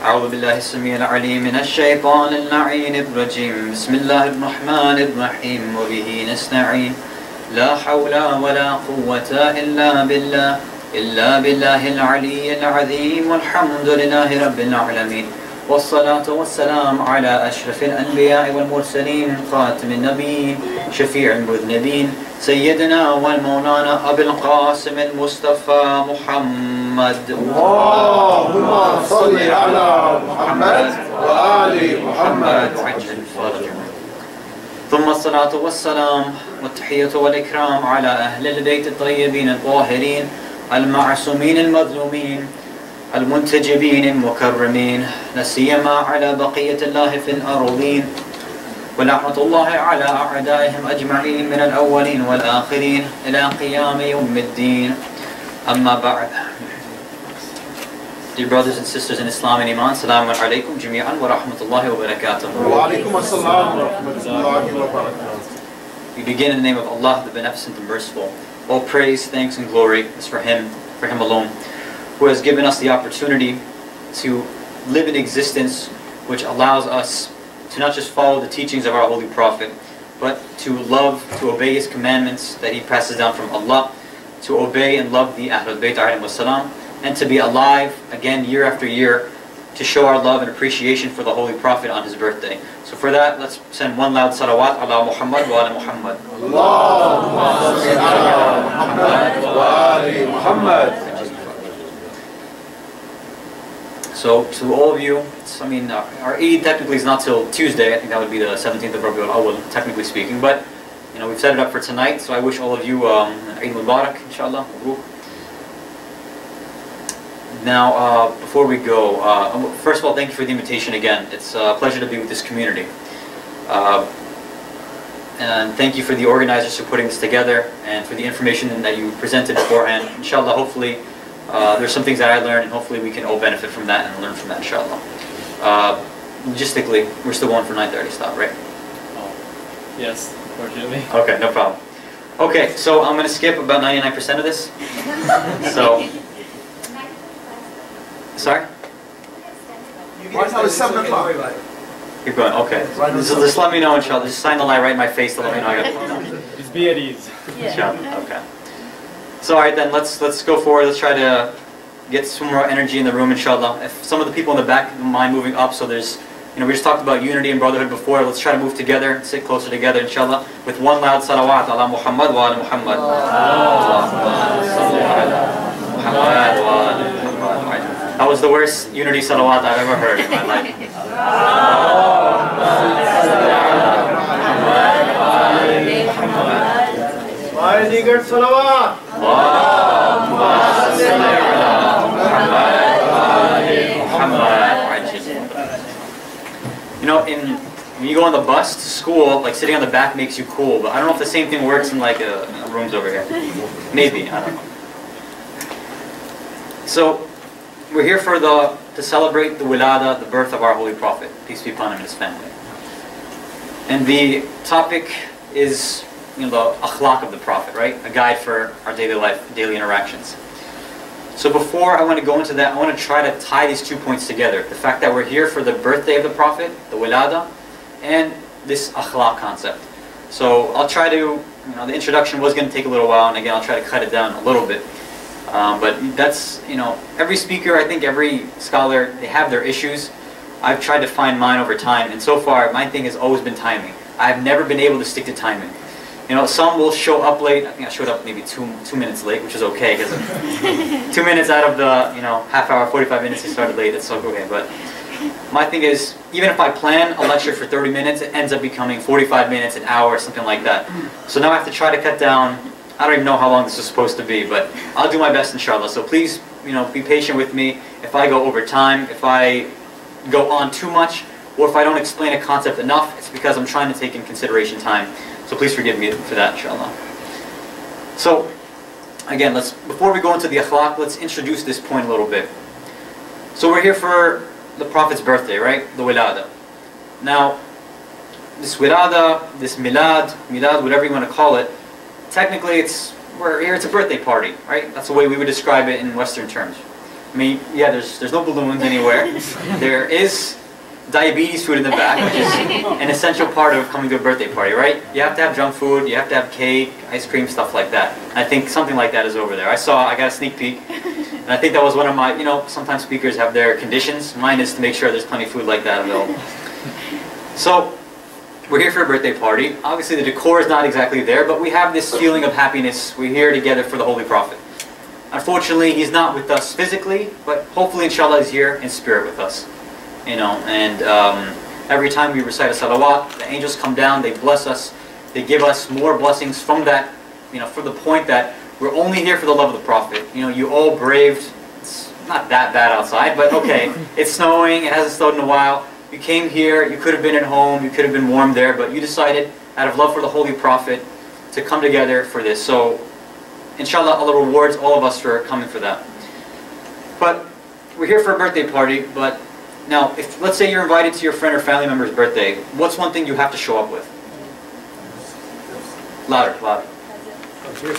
أعوذ بالله السميع العليم من الشيطان اللعين الرجيم. بسم الله الرحمن الرحيم وبه نستعين. لا حول ولا قوة إلا بالله العلي العظيم والحمد لله رب العالمين والصلاة والسلام على أشرف الأنبياء والمرسلين خاتم النبيين شفيع المذنبين سيدنا والمولانا أبي القاسم المصطفى محمد. اللهم صل على محمد وآل محمد. ثم الصلاة والسلام والتحية والإكرام على أهل البيت الطيبين الطاهرين المعصومين المظلومين المنتجبين المكرمين، لا سيما على بقية الله في الأرضين، ولعنة الله على أعدائهم أجمعين من الأولين والآخرين إلى قيام يوم الدين. أما بعد. Dear brothers and sisters in Islam and Iman, Assalamu alaikum jami'an wa rahmatullahi wa barakatuh. Wa alaikum assalam wa rahmatullahi wa barakatuh. We begin in the name of Allah, the Beneficent and Merciful. All praise, thanks and glory is for Him alone, who has given us the opportunity to live an existence which allows us to not just follow the teachings of our Holy Prophet, but to love, to obey His commandments that He passes down from Allah, to obey and love the Ahlul Bayt alayhim wassalam, and to be alive again year after year to show our love and appreciation for the Holy Prophet on his birthday. So for that, let's send one loud salawat ala Muhammad wa ala Muhammad. Allahumma salli ala Muhammad wa ali Muhammad. So to all of you, our Eid technically is not till Tuesday. I think that would be the 17th of Rabiul Awwal, technically speaking. But we've set it up for tonight. So I wish all of you Eid Mubarak, inshallah. Now, before we go, first of all, thank you for the invitation again. It's a pleasure to be with this community. And thank you for the organizers for putting this together and for the information that you presented beforehand. Inshallah, hopefully, there's some things that I learned, and hopefully we can all benefit from that and learn from that, inshallah. Logistically, we're still going for 9:30 stop, right? Oh, yes, unfortunately. Okay, no problem. Okay, so I'm going to skip about 99% of this. So, sorry? Why not at 7 o'clock? Keep going, okay. Just let me know, inshallah. Just sign the lie right in my face to let me know I got it. Just be at ease. Inshallah, okay. So alright then, let's go forward. Let's try to get some more energy in the room, inshallah. If some of the people in the back don't mind moving up, so there's, we just talked about unity and brotherhood before. Let's try to move together, sit closer together, inshallah, with one loud salawat ala Muhammad wa ala Muhammad. That was the worst unity salawat I've ever heard in my life. When you go on the bus to school, like sitting on the back makes you cool, but I don't know if the same thing works in like rooms over here. Maybe, I don't know. So, we're here to celebrate the wilada, the birth of our Holy Prophet, peace be upon him and his family. And the topic is, the Akhlaq of the Prophet, right? A guide for our daily life, daily interactions. So before I want to go into that, I want to try to tie these 2 points together. The fact that we're here for the birthday of the Prophet, the wilada, and this Akhlaq concept. So I'll try to, the introduction was going to take a little while, and again, I'll try to cut it down a little bit. But that's, every speaker, I think every scholar, they have their issues. I've tried to find mine over time, and so far, my thing has always been timing. I've never been able to stick to timing. Some will show up late. I think I showed up maybe two minutes late, which is okay, because 2 minutes out of the, half hour, 45 minutes you started late, that's okay. But my thing is, even if I plan a lecture for 30 minutes, it ends up becoming 45 minutes, an hour, something like that. So now I have to try to cut down. I don't even know how long this is supposed to be, but I'll do my best, inshallah. So please, be patient with me. If I go over time, if I go on too much, or if I don't explain a concept enough, it's because I'm trying to take in consideration time. So please forgive me for that, inshallah. So, again, before we go into the Akhlaq, let's introduce this point a little bit. So we're here for the Prophet's birthday, right? The wilada. Now, this wilada, this milad, whatever you want to call it, technically it's a birthday party, right? That's the way we would describe it in Western terms. I mean, yeah, there's no balloons anywhere. There is diabetes food in the back, which is an essential part of coming to a birthday party, right? You have to have junk food, you have to have cake, ice cream, stuff like that. I think something like that is over there. I got a sneak peek, and I think that was one of my, sometimes speakers have their conditions. Mine is to make sure there's plenty of food like that available. So, we're here for a birthday party. Obviously the decor is not exactly there, but we have this feeling of happiness. We're here together for the Holy Prophet. Unfortunately, he's not with us physically, but hopefully, inshallah, he's here in spirit with us. And every time we recite a salawat, the angels come down, they bless us, they give us more blessings from that, for the point that we're only here for the love of the Prophet. You all braved, it's not that bad outside, but okay, it's snowing, it hasn't snowed in a while. You came here, you could have been at home, you could have been warm there, but you decided, out of love for the Holy Prophet, to come together for this. So, inshallah, Allah rewards all of us for coming for that. But we're here for a birthday party, but now, if let's say you're invited to your friend or family member's birthday, what's one thing you have to show up with? Louder, louder.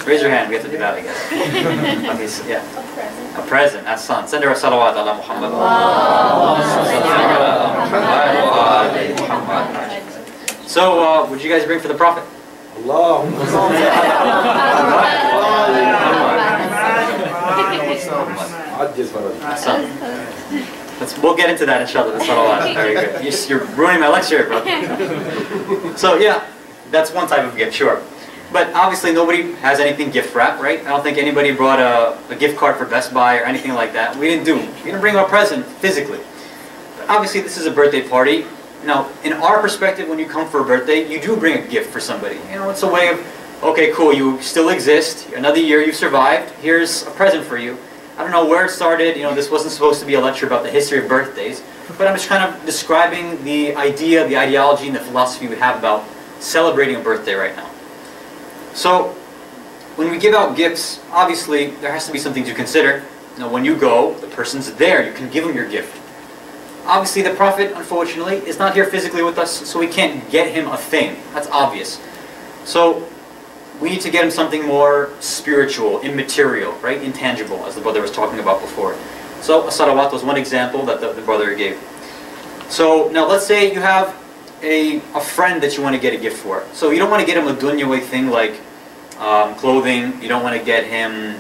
Raise your hand, we have to do that, I guess. Okay, so, yeah. A present, as son. Send her a salawat ala Muhammad. So, what did you guys bring for the Prophet? We'll get into that inshallah, the salawat. Very good. You're ruining my lecture, bro. So yeah, that's one type of gift, sure. But obviously nobody has anything gift wrap, right? I don't think anybody brought a gift card for Best Buy or anything like that. We didn't bring a present physically. But obviously this is a birthday party. Now, in our perspective, when you come for a birthday, you do bring a gift for somebody. It's a way of, okay, cool, you still exist. Another year you've survived. Here's a present for you. I don't know where it started. This wasn't supposed to be a lecture about the history of birthdays. But I'm just kind of describing the idea, the ideology, and the philosophy we have about celebrating a birthday right now. So, when we give out gifts, obviously, there has to be something to consider. When you go, the person's there. You can give them your gift. Obviously, the Prophet, unfortunately, is not here physically with us, so we can't get him a thing. That's obvious. So, we need to get him something more spiritual, immaterial, right? Intangible, as the brother was talking about before. So, a salawat was one example that the brother gave. So, now let's say you have a friend that you want to get a gift for. So, you don't want to get him a dunya thing like clothing. You don't want to get him,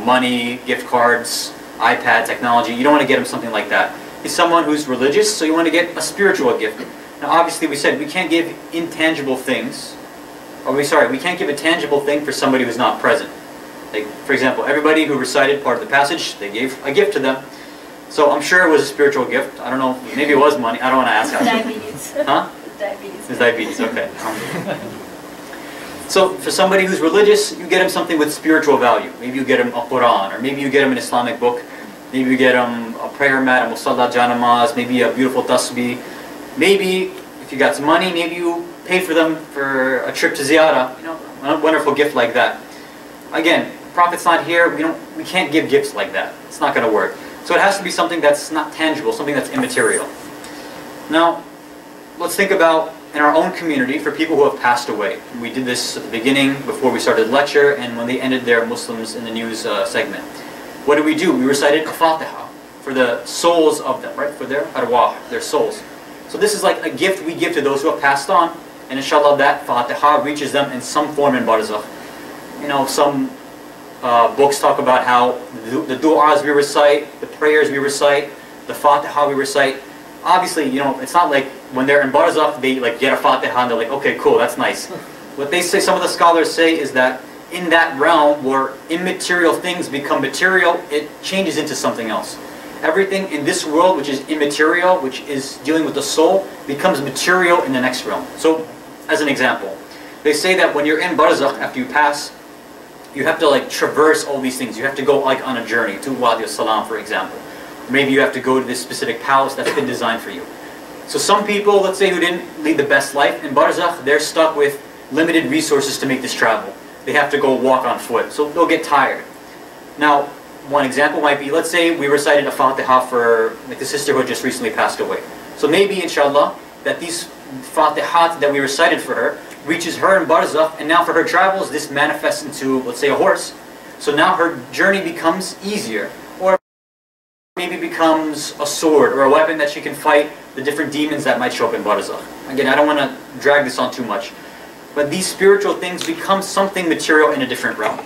money, gift cards, iPad, technology. You don't want to get him something like that. He's someone who's religious, so you want to get a spiritual gift. Now, obviously, we said we can't give intangible things. We can't give a tangible thing for somebody who's not present. Like, for example, everybody who recited part of the passage, they gave a gift to them. So I'm sure it was a spiritual gift. I don't know, maybe it was money. I don't want to ask. Diabetes. Huh? Diabetes. It's diabetes, okay. So for somebody who's religious, you get him something with spiritual value. Maybe you get him a Quran, or maybe you get him an Islamic book. Maybe you get him a prayer mat, a musalla janamaz, maybe a beautiful tasbih. Maybe, if you got some money, maybe you pay for them for a trip to ziyarah. A wonderful gift like that. Again, the Prophet's not here. We can't give gifts like that. It's not going to work. So it has to be something that's not tangible, something that's immaterial. Now, let's think about in our own community for people who have passed away. We did this at the beginning before we started the lecture, and when they ended their Muslims in the news segment. What did? We recited a Fatiha for the souls of them, right? For their arwah, their souls. So this is like a gift we give to those who have passed on, and inshallah that Fatiha reaches them in some form in barzakh. Some books talk about how the du'as we recite, the prayers we recite, the Fatiha we recite. Obviously, it's not like when they're in barzakh, they get a Fatiha and they're like, okay, cool, that's nice. What they say, some of the scholars say, is that in that realm where immaterial things become material, it changes into something else. Everything in this world which is immaterial, which is dealing with the soul, becomes material in the next realm. So, as an example, they say that when you're in barzakh, after you pass, you have to traverse all these things. You have to go on a journey to Wadi al-Salam, for example. Maybe you have to go to this specific palace that's been designed for you. So some people, let's say, who didn't lead the best life in barzakh, they're stuck with limited resources to make this travel. They have to go walk on foot, so they'll get tired. Now, one example might be, let's say we recited a Fatiha for the sister who just recently passed away. So maybe, inshallah, that these Fatihat that we recited for her reaches her in barzakh, and now for her travels, this manifests into, let's say, a horse. So now her journey becomes easier. becomes a sword or a weapon that she can fight the different demons that might show up in barzakh. Again, I don't want to drag this on too much, but these spiritual things become something material in a different realm.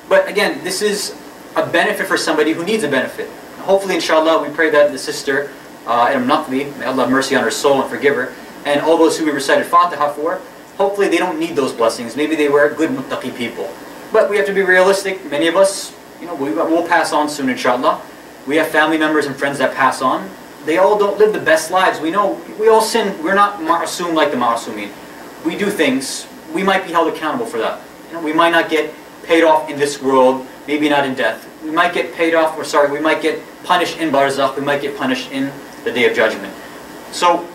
But again, this is a benefit for somebody who needs a benefit. Hopefully, inshallah, we pray that the sister, Naqvi, may Allah have mercy on her soul and forgive her, and all those who we recited Fatiha for, hopefully they don't need those blessings. Maybe they were good muttaqi people. But we have to be realistic. Many of us, we'll pass on soon, inshallah. We have family members and friends that pass on. They all don't live the best lives. We know, we all sin. We're not ma'asum like the ma'asumin. We do things. We might be held accountable for that. We might not get paid off in this world, maybe not in death. We might get paid off, we might get punished in barzakh, we might get punished in the Day of Judgment. So,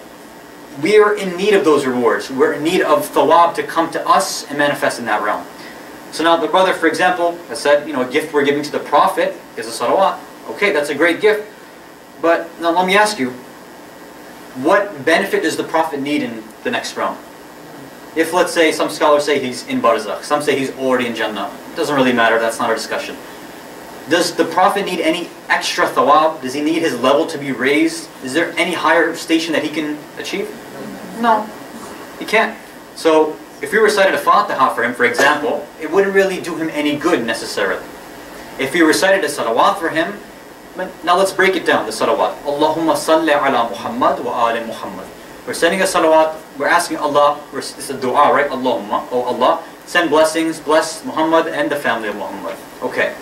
we are in need of those rewards. We're in need of thawab to come to us and manifest in that realm. So now the brother, for example, has said, a gift we're giving to the Prophet is a salawat. Okay, that's a great gift. But now let me ask you, what benefit does the Prophet need in the next realm? If, let's say, some scholars say he's in barzakh, some say he's already in Jannah. It doesn't really matter, that's not our discussion. Does the Prophet need any extra thawab? Does he need his level to be raised? Is there any higher station that he can achieve? No, he can't. So, if we recited a Fatiha for him, for example, it wouldn't really do him any good necessarily. If we recited a salawat for him, now let's break it down, the salawat. Allahumma salli ala Muhammad wa ali Muhammad. We're sending a salawat, we're asking Allah, it's a dua, right? Allahumma, oh Allah, send blessings, bless Muhammad and the family of Muhammad. Okay.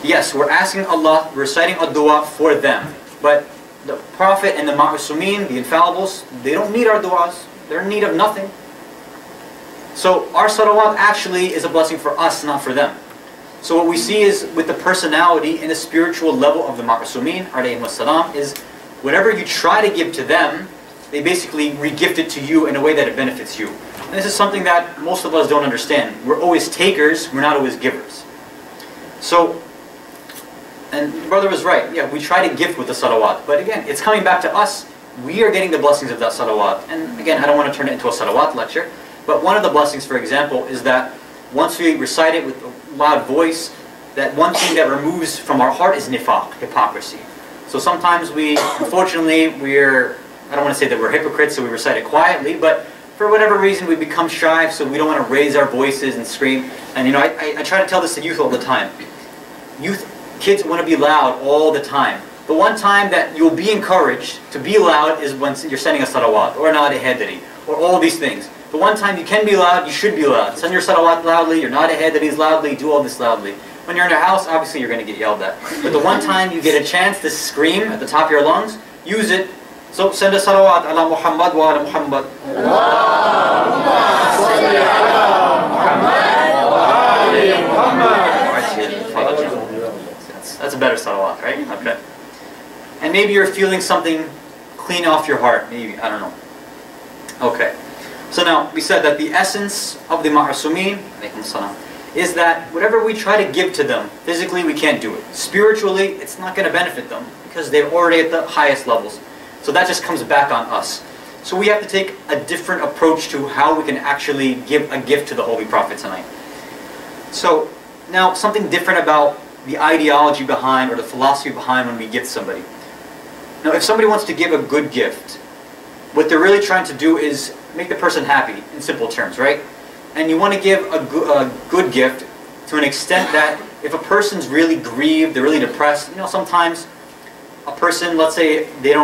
Yes, we're asking Allah, we're reciting a dua for them. But the Prophet and the ma'asumin, the infallibles, they don't need our duas. They're in need of nothing. So our salawat actually is a blessing for us, not for them. So what we see is with the personality and the spiritual level of the ma'asumin, alayhim wassalam, is whatever you try to give to them, they basically re-gift it to you in a way that it benefits you. And this is something that most of us don't understand. We're always takers, we're not always givers. So, and the brother was right, yeah, we try to gift with the salawat, but again, it's coming back to us. We are getting the blessings of that salawat. And again, I don't want to turn it into a salawat lecture, but one of the blessings, for example, is that once we recite it with a loud voice, that one thing that removes from our heart is nifaq, hypocrisy. So sometimes unfortunately, I don't want to say that we're hypocrites, so we recite it quietly, but for whatever reason we become shy, so we don't want to raise our voices and scream. And I try to tell this to youth all the time. Kids want to be loud all the time. The one time that you'll be encouraged to be loud is when you're sending a salawat, or not a hadri, or all these things. The one time you can be loud, you should be loud. Send your salawat loudly, you're not a hadris loudly, do all this loudly. When you're in your house, obviously you're going to get yelled at. But the one time you get a chance to scream at the top of your lungs, use it. So send a salawat ala Muhammad wa ala Muhammad. That's a better salawat, right? Okay. And maybe you're feeling something clean off your heart. Maybe, I don't know. Okay. So now, we said that the essence of the ma'asumin is that whatever we try to give to them, physically we can't do it. Spiritually, it's not going to benefit them because they're already at the highest levels. So that just comes back on us. So we have to take a different approach to how we can actually give a gift to the Holy Prophet tonight. So now something different about the ideology behind or the philosophy behind when we gift somebody. Now if somebody wants to give a good gift, what they're really trying to do is make the person happy in simple terms, right? And you want to give a good gift to an extent that if a person's really grieved, they're really depressed, sometimes a person, let's say they're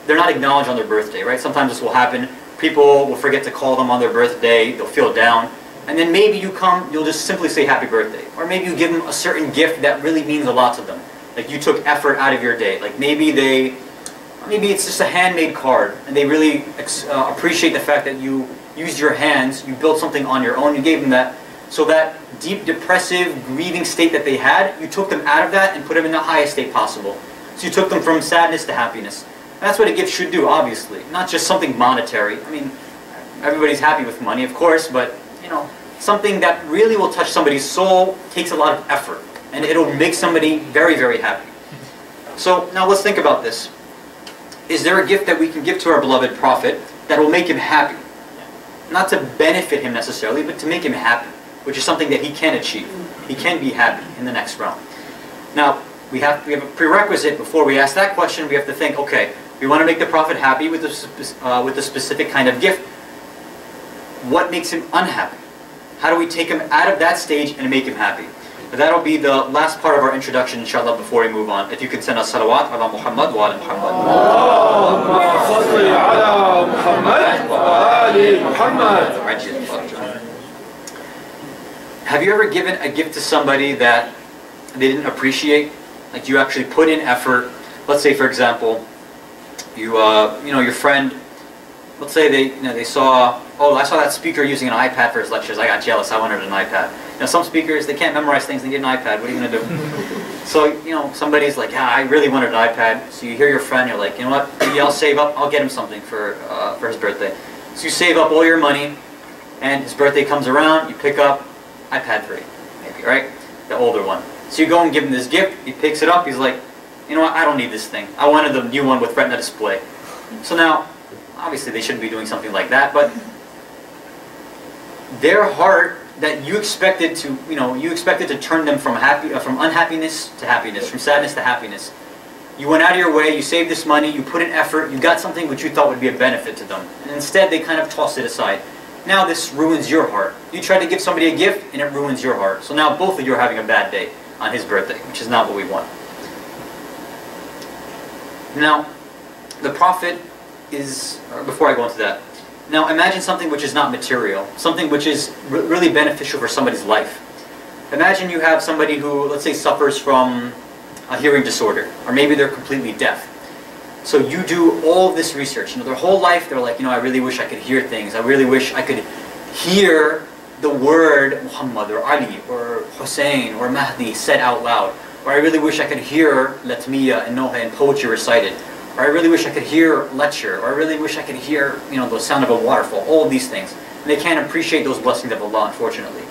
not acknowledged on their birthday, right? Sometimes this will happen. People will forget to call them on their birthday, they'll feel down. And then maybe you'll just simply say happy birthday. Or maybe you give them a certain gift that really means a lot to them. Like you took effort out of your day. Like maybe it's just a handmade card and they really appreciate the fact that you used your hands, you built something on your own, you gave them that. So that deep depressive, grieving state that they had, you took them out of that and put them in the highest state possible. So you took them from sadness to happiness. And that's what a gift should do, obviously. Not just something monetary. I mean, everybody's happy with money, of course, but something that really will touch somebody's soul takes a lot of effort. And it'll make somebody very, very happy. So now let's think about this. Is there a gift that we can give to our beloved Prophet that will make him happy? Not to benefit him necessarily, but to make him happy, which is something that he can achieve. He can be happy in the next realm. Now, we have a prerequisite before we ask that question. We have to think, okay, we want to make the Prophet happy with a specific kind of gift. What makes him unhappy? How do we take him out of that stage and make him happy? But that'll be the last part of our introduction, inshallah, before we move on. If you could send us salawat ala Muhammad wa ala Muhammad. Allahumma salli ala Muhammad wa ali Muhammad. Have you ever given a gift to somebody that they didn't appreciate? Like you actually put in effort. Let's say, for example, your friend, let's say they saw, oh, I saw that speaker using an iPad for his lectures. I got jealous. I wanted an iPad. Now, some speakers, they can't memorize things. They get an iPad. What are you going to do? So, somebody's like, yeah, I really wanted an iPad. So you hear your friend. You're like, you know what? Maybe I'll save up. I'll get him something for his birthday. So you save up all your money, and his birthday comes around. You pick up iPad 3, maybe, right? The older one. So you go and give him this gift. He picks it up. He's like, you know what? I don't need this thing. I wanted the new one with Retina display. So now, obviously, they shouldn't be doing something like that, but their heart that you expected to turn them from unhappiness to happiness, from sadness to happiness. You went out of your way, you saved this money, you put in effort, you got something which you thought would be a benefit to them. And instead, they kind of tossed it aside. Now this ruins your heart. You try to give somebody a gift, and it ruins your heart. So now both of you are having a bad day on his birthday, which is not what we want. Now, the Prophet before I go into that, now imagine something which is not material, something which is really beneficial for somebody's life. Imagine you have somebody who, let's say, suffers from a hearing disorder, or maybe they're completely deaf. So you do all this research. Their whole life they're like, I really wish I could hear things. I really wish I could hear the word Muhammad or Ali or Hussein or Mahdi said out loud. Or I really wish I could hear Latmiya and Noha and poetry recited. Or I really wish I could hear lecture, or I really wish I could hear, the sound of a waterfall, all of these things. And they can't appreciate those blessings of Allah, unfortunately.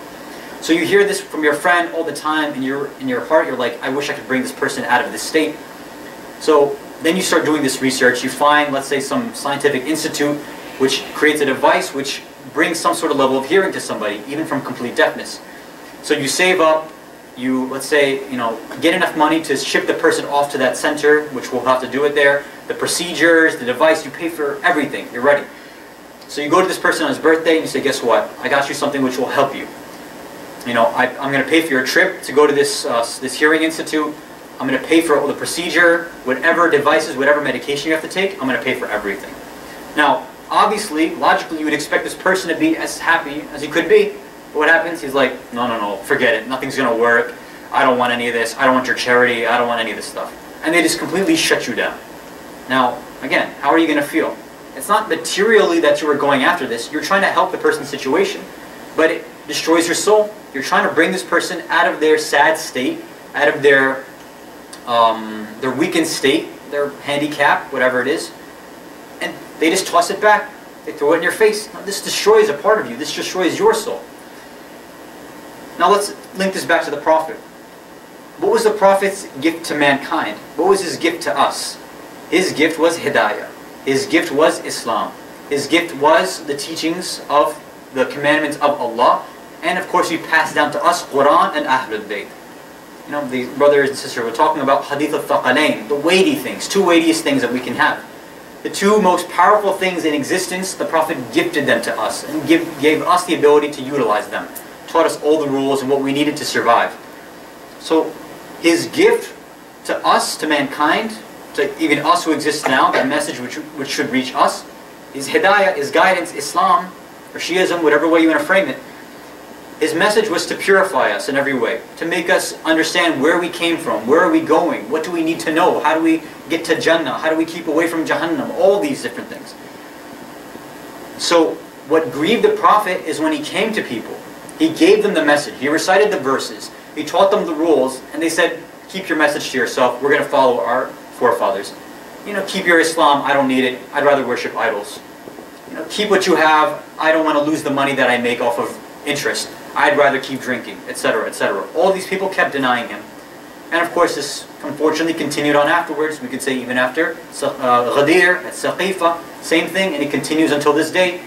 So you hear this from your friend all the time, and in your heart you're like, I wish I could bring this person out of this state. So then you start doing this research, you find, let's say, some scientific institute which creates a device which brings some sort of level of hearing to somebody, even from complete deafness. So you save up, you, let's say, get enough money to ship the person off to that center, which we'll have to do it there. The procedures, the device, you pay for everything. You're ready. So you go to this person on his birthday and you say, guess what? I got you something which will help you. I'm going to pay for your trip to go to this hearing institute. I'm going to pay for all the procedure, whatever devices, whatever medication you have to take, I'm going to pay for everything. Now, obviously, logically, you would expect this person to be as happy as he could be. But what happens? He's like, no, forget it. Nothing's going to work. I don't want any of this. I don't want your charity. I don't want any of this stuff. And they just completely shut you down. Now, again, how are you going to feel? It's not materially that you are going after this. You're trying to help the person's situation. But it destroys your soul. You're trying to bring this person out of their sad state, out of their weakened state, their handicap, whatever it is. And they just toss it back. They throw it in your face. Now, this destroys a part of you. This destroys your soul. Now let's link this back to the Prophet. What was the Prophet's gift to mankind? What was his gift to us? His gift was Hidayah. His gift was Islam. His gift was the teachings of the commandments of Allah. And of course he passed down to us Quran and Ahlul Bayt. The brothers and sisters were talking about Hadith al-Thaqalain, the weighty things, two weightiest things that we can have. The two most powerful things in existence, the Prophet gifted them to us and gave us the ability to utilize them. Taught us all the rules and what we needed to survive. So his gift to us, to mankind, to even us who exist now, the message which should reach us, is Hidayah, is guidance, Islam, or Shiism, whatever way you want to frame it. His message was to purify us in every way, to make us understand where we came from, where are we going, what do we need to know, how do we get to Jannah, how do we keep away from Jahannam, all these different things. So what grieved the Prophet is when he came to people. He gave them the message. He recited the verses. He taught them the rules. And they said, keep your message to yourself. We're going to follow our forefathers. Keep your Islam. I don't need it. I'd rather worship idols. Keep what you have. I don't want to lose the money that I make off of interest. I'd rather keep drinking, etc., etc. All these people kept denying him. And of course, this unfortunately continued on afterwards. We could say even after Ghadir, at Saqifa, same thing. And it continues until this day.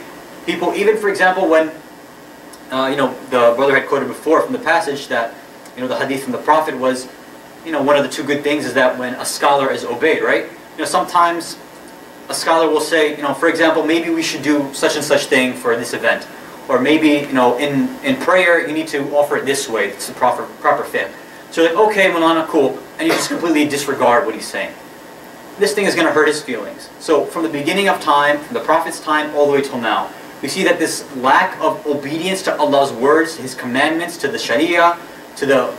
People, even for example, when the brother had quoted before from the passage that the hadith from the Prophet was, one of the two good things is that when a scholar is obeyed, right? Sometimes a scholar will say, for example, maybe we should do such and such thing for this event. Or maybe, in prayer, you need to offer it this way. It's the proper fit. So you're like, okay, Mulana, cool. And you just completely disregard what he's saying. This thing is going to hurt his feelings. So from the beginning of time, from the Prophet's time, all the way till now, we see that this lack of obedience to Allah's words, His commandments, to the Sharia, to the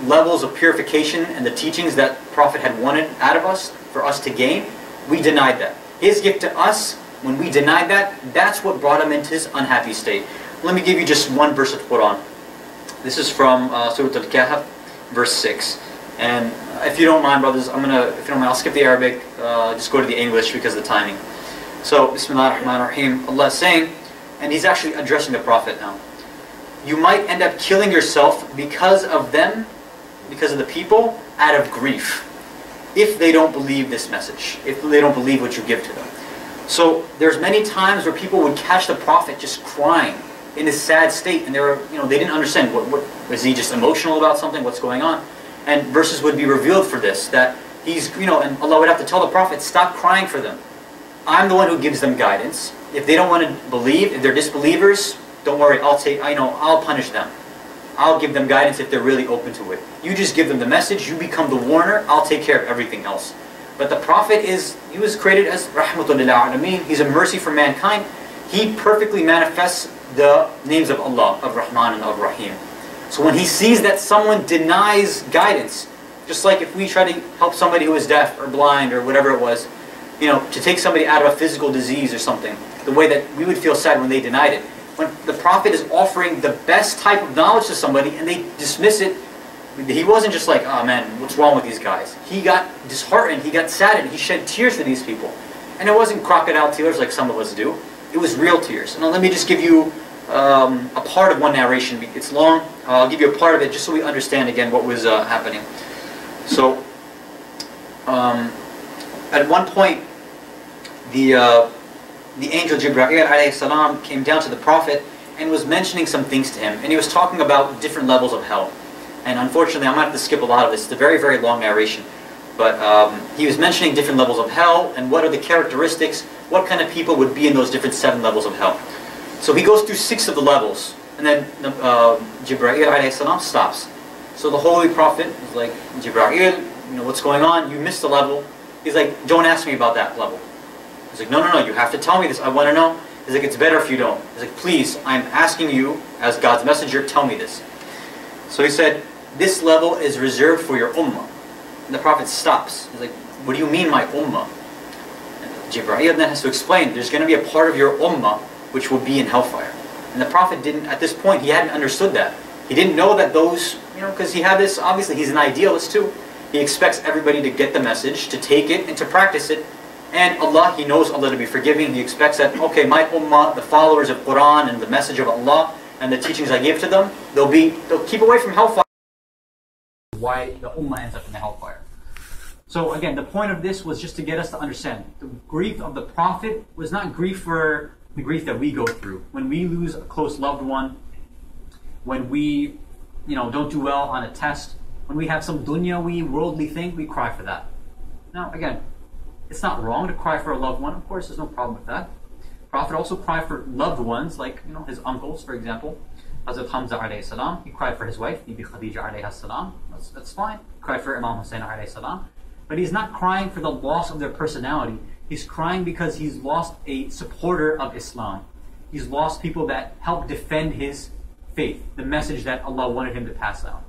levels of purification and the teachings that Prophet had wanted out of us, for us to gain, we denied that. His gift to us, when we denied that, that's what brought him into his unhappy state. Let me give you just one verse of Quran. This is from Surah Al-Kahf, verse 6. And if you don't mind, brothers, if you don't mind, I'll skip the Arabic, just go to the English because of the timing. So, Bismillah ar-Rahman ar-Rahim, Allah is saying, and He's actually addressing the Prophet now. You might end up killing yourself because of them, because of the people, out of grief, if they don't believe this message, if they don't believe what you give to them. So there's many times where people would catch the Prophet just crying in a sad state, and they didn't understand what was he just emotional about something, what's going on, and verses would be revealed for this, that he's and Allah would have to tell the Prophet, stop crying for them. I'm the one who gives them guidance. If they don't want to believe, if they're disbelievers, don't worry, I'll punish them. I'll give them guidance if they're really open to it. You just give them the message, you become the warner, I'll take care of everything else. But the Prophet he was created as Rahmatul lil Alameen. He's a mercy for mankind. He perfectly manifests the names of Allah, of Rahman and of Rahim. So when he sees that someone denies guidance, just like if we try to help somebody who is deaf or blind or whatever it was, to take somebody out of a physical disease or something, the way that we would feel sad when they denied it. When the Prophet is offering the best type of knowledge to somebody and they dismiss it, he wasn't just like, oh man, what's wrong with these guys? He got disheartened, he got saddened, he shed tears for these people. And it wasn't crocodile tears like some of us do. It was real tears. And let me just give you a part of one narration. It's long. I'll give you a part of it just so we understand again what was happening. So, at one point, the angel Jibreel alayhi salam came down to the Prophet and was mentioning some things to him. And he was talking about different levels of hell. And unfortunately, I'm going to have to skip a lot of this. It's a very, very long narration. But he was mentioning different levels of hell and what are the characteristics, what kind of people would be in those different 7 levels of hell. So he goes through 6 of the levels. And then Jibreel alayhi salam stops. So the Holy Prophet is like, Jibreel, what's going on? You missed a level. He's like, don't ask me about that level. He's like, no, you have to tell me this. I want to know. He's like, it's better if you don't. He's like, please, I'm asking you, as God's messenger, tell me this. So he said, this level is reserved for your ummah. And the Prophet stops. He's like, what do you mean my ummah? And Jibreel then has to explain, there's going to be a part of your ummah which will be in hellfire. And the Prophet didn't, at this point, he hadn't understood that. He didn't know that those, because he had this, obviously he's an idealist too. He expects everybody to get the message, to take it, and to practice it. And Allah, he knows Allah to be forgiving. He expects that, okay, my ummah, the followers of Quran and the message of Allah and the teachings I give to them, they'll keep away from hellfire. Why the ummah ends up in the hellfire. So again, the point of this was just to get us to understand. The grief of the Prophet was not grief for the grief that we go through. When we lose a close loved one, when we don't do well on a test, when we have some dunyawi, worldly thing, we cry for that. Now again, it's not wrong to cry for a loved one. Of course, there's no problem with that. Prophet also cried for loved ones, like his uncles, for example. Hazrat Hamza alayhi salam, he cried for his wife, Bibi Khadija alayhi salam. That's fine. He cried for Imam Hussein alayhi salam. But he's not crying for the loss of their personality. He's crying because he's lost a supporter of Islam. He's lost people that help defend his faith, the message that Allah wanted him to pass out.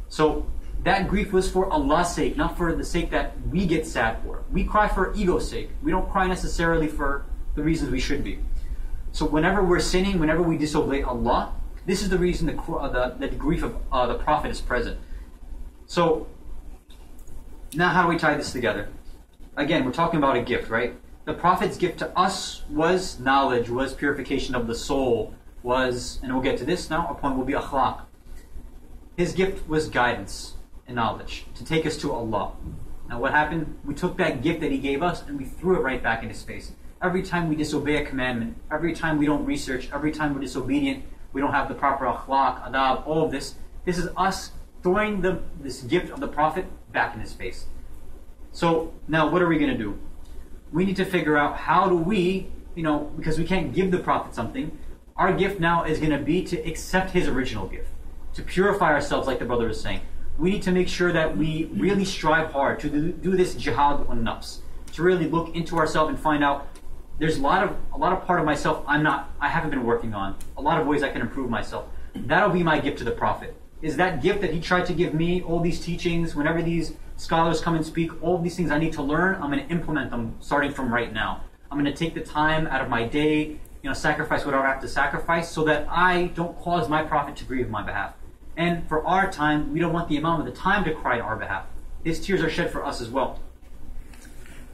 So that grief was for Allah's sake, not for the sake that we get sad for. We cry for ego's sake. We don't cry necessarily for the reasons we should be. So whenever we're sinning, whenever we disobey Allah, this is the reason the grief of the Prophet is present. So now how do we tie this together? Again, we're talking about a gift, right? The Prophet's gift to us was knowledge, was purification of the soul, and we'll get to this now, our point will be akhlaq. His gift was guidance and knowledge, to take us to Allah. Now what happened? We took that gift that he gave us and we threw it right back in his face. Every time we disobey a commandment, every time we don't research, every time we're disobedient, we don't have the proper akhlaq, adab, all of this. This is us throwing this gift of the Prophet back in his face. So now what are we going to do? We need to figure out how do we, because we can't give the Prophet something, our gift now is going to be to accept his original gift, to purify ourselves like the brother was saying. We need to make sure that we really strive hard to do this jihad on nafs, to really look into ourselves and find out there's a lot of part of myself I haven't been working on, a lot of ways I can improve myself. That'll be my gift to the Prophet. Is that gift that he tried to give me, all these teachings, whenever these scholars come and speak, all these things I need to learn, I'm going to implement them starting from right now. I'm going to take the time out of my day, sacrifice whatever I have to sacrifice so that I don't cause my Prophet to grieve on my behalf. And for our time, we don't want the Imam of the time to cry on our behalf. His tears are shed for us as well.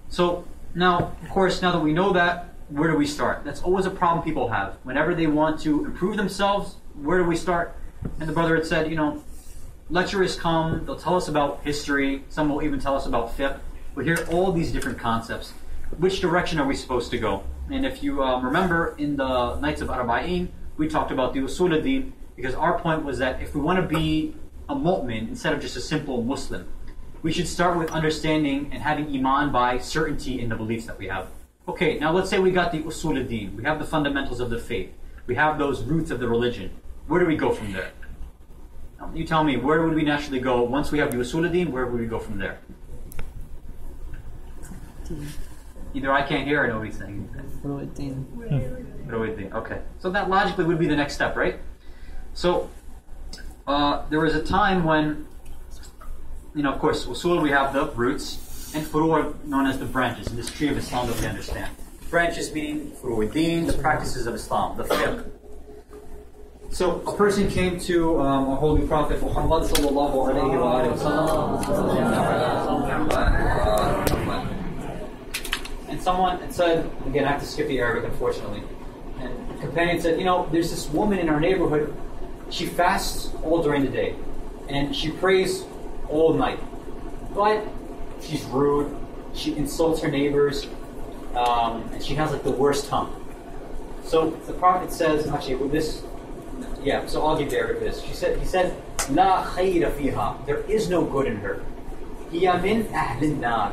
So now, of course, now that we know that, where do we start? That's always a problem people have. Whenever they want to improve themselves, where do we start? And the brother had said, lecturers come, they'll tell us about history, some will even tell us about fiqh. We'll hear all these different concepts. Which direction are we supposed to go? And if you remember in the Nights of Arba'in, we talked about the Usul al-Din, because our point was that if we want to be a mu'min instead of just a simple Muslim, we should start with understanding and having iman by certainty in the beliefs that we have. Okay, now let's say we got the Usul al-Din, we have the fundamentals of the faith, we have those roots of the religion. Where do we go from there? Now, you tell me, where would we naturally go once we have the Usul al-Din? Where would we go from there? Either I can't hear or nobody's saying anything. Okay. So that logically would be the next step, right? So there was a time when, of course, Usul, we have the roots, and Furu are known as the branches in this tree of Islam that we understand. Branches meaning Furu al-Din, the practices of Islam, the fiqh. So a person came to our Holy Prophet Muhammad sallallahu alayhi wa sallam, and someone had said, again I have to skip the Arabic unfortunately, and the companion said, there's this woman in our neighborhood, she fasts all during the day, and she prays all night, but she's rude, she insults her neighbors, and she has the worst tongue. So the Prophet says, actually with this, so I'll give the Arabic this. He said, La khayra fiha. There is no good in her. Hiya min ahlin nar.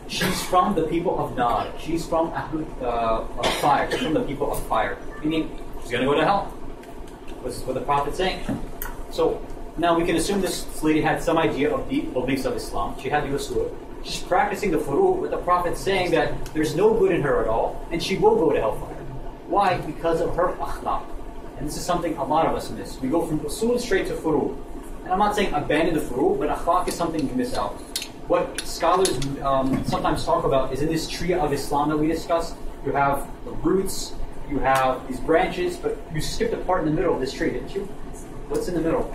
She's from the people of nar. She's from of fire. She's from the people of fire. Meaning, she's going to go to hell. This is what the Prophet's saying. So now we can assume this lady had some idea of the beliefs of Islam. She had the usul. She's practicing the furu with the Prophet saying that there's no good in her at all, and she will go to hellfire. Why? Because of her akhlaq. And this is something a lot of us miss. We go from usul straight to furu. And I'm not saying abandon the furu, but akhlaq is something you miss out. What scholars sometimes talk about is in this tree of Islam that we discussed, you have the roots, you have these branches, but you skipped a part in the middle of this tree, didn't you? What's in the middle?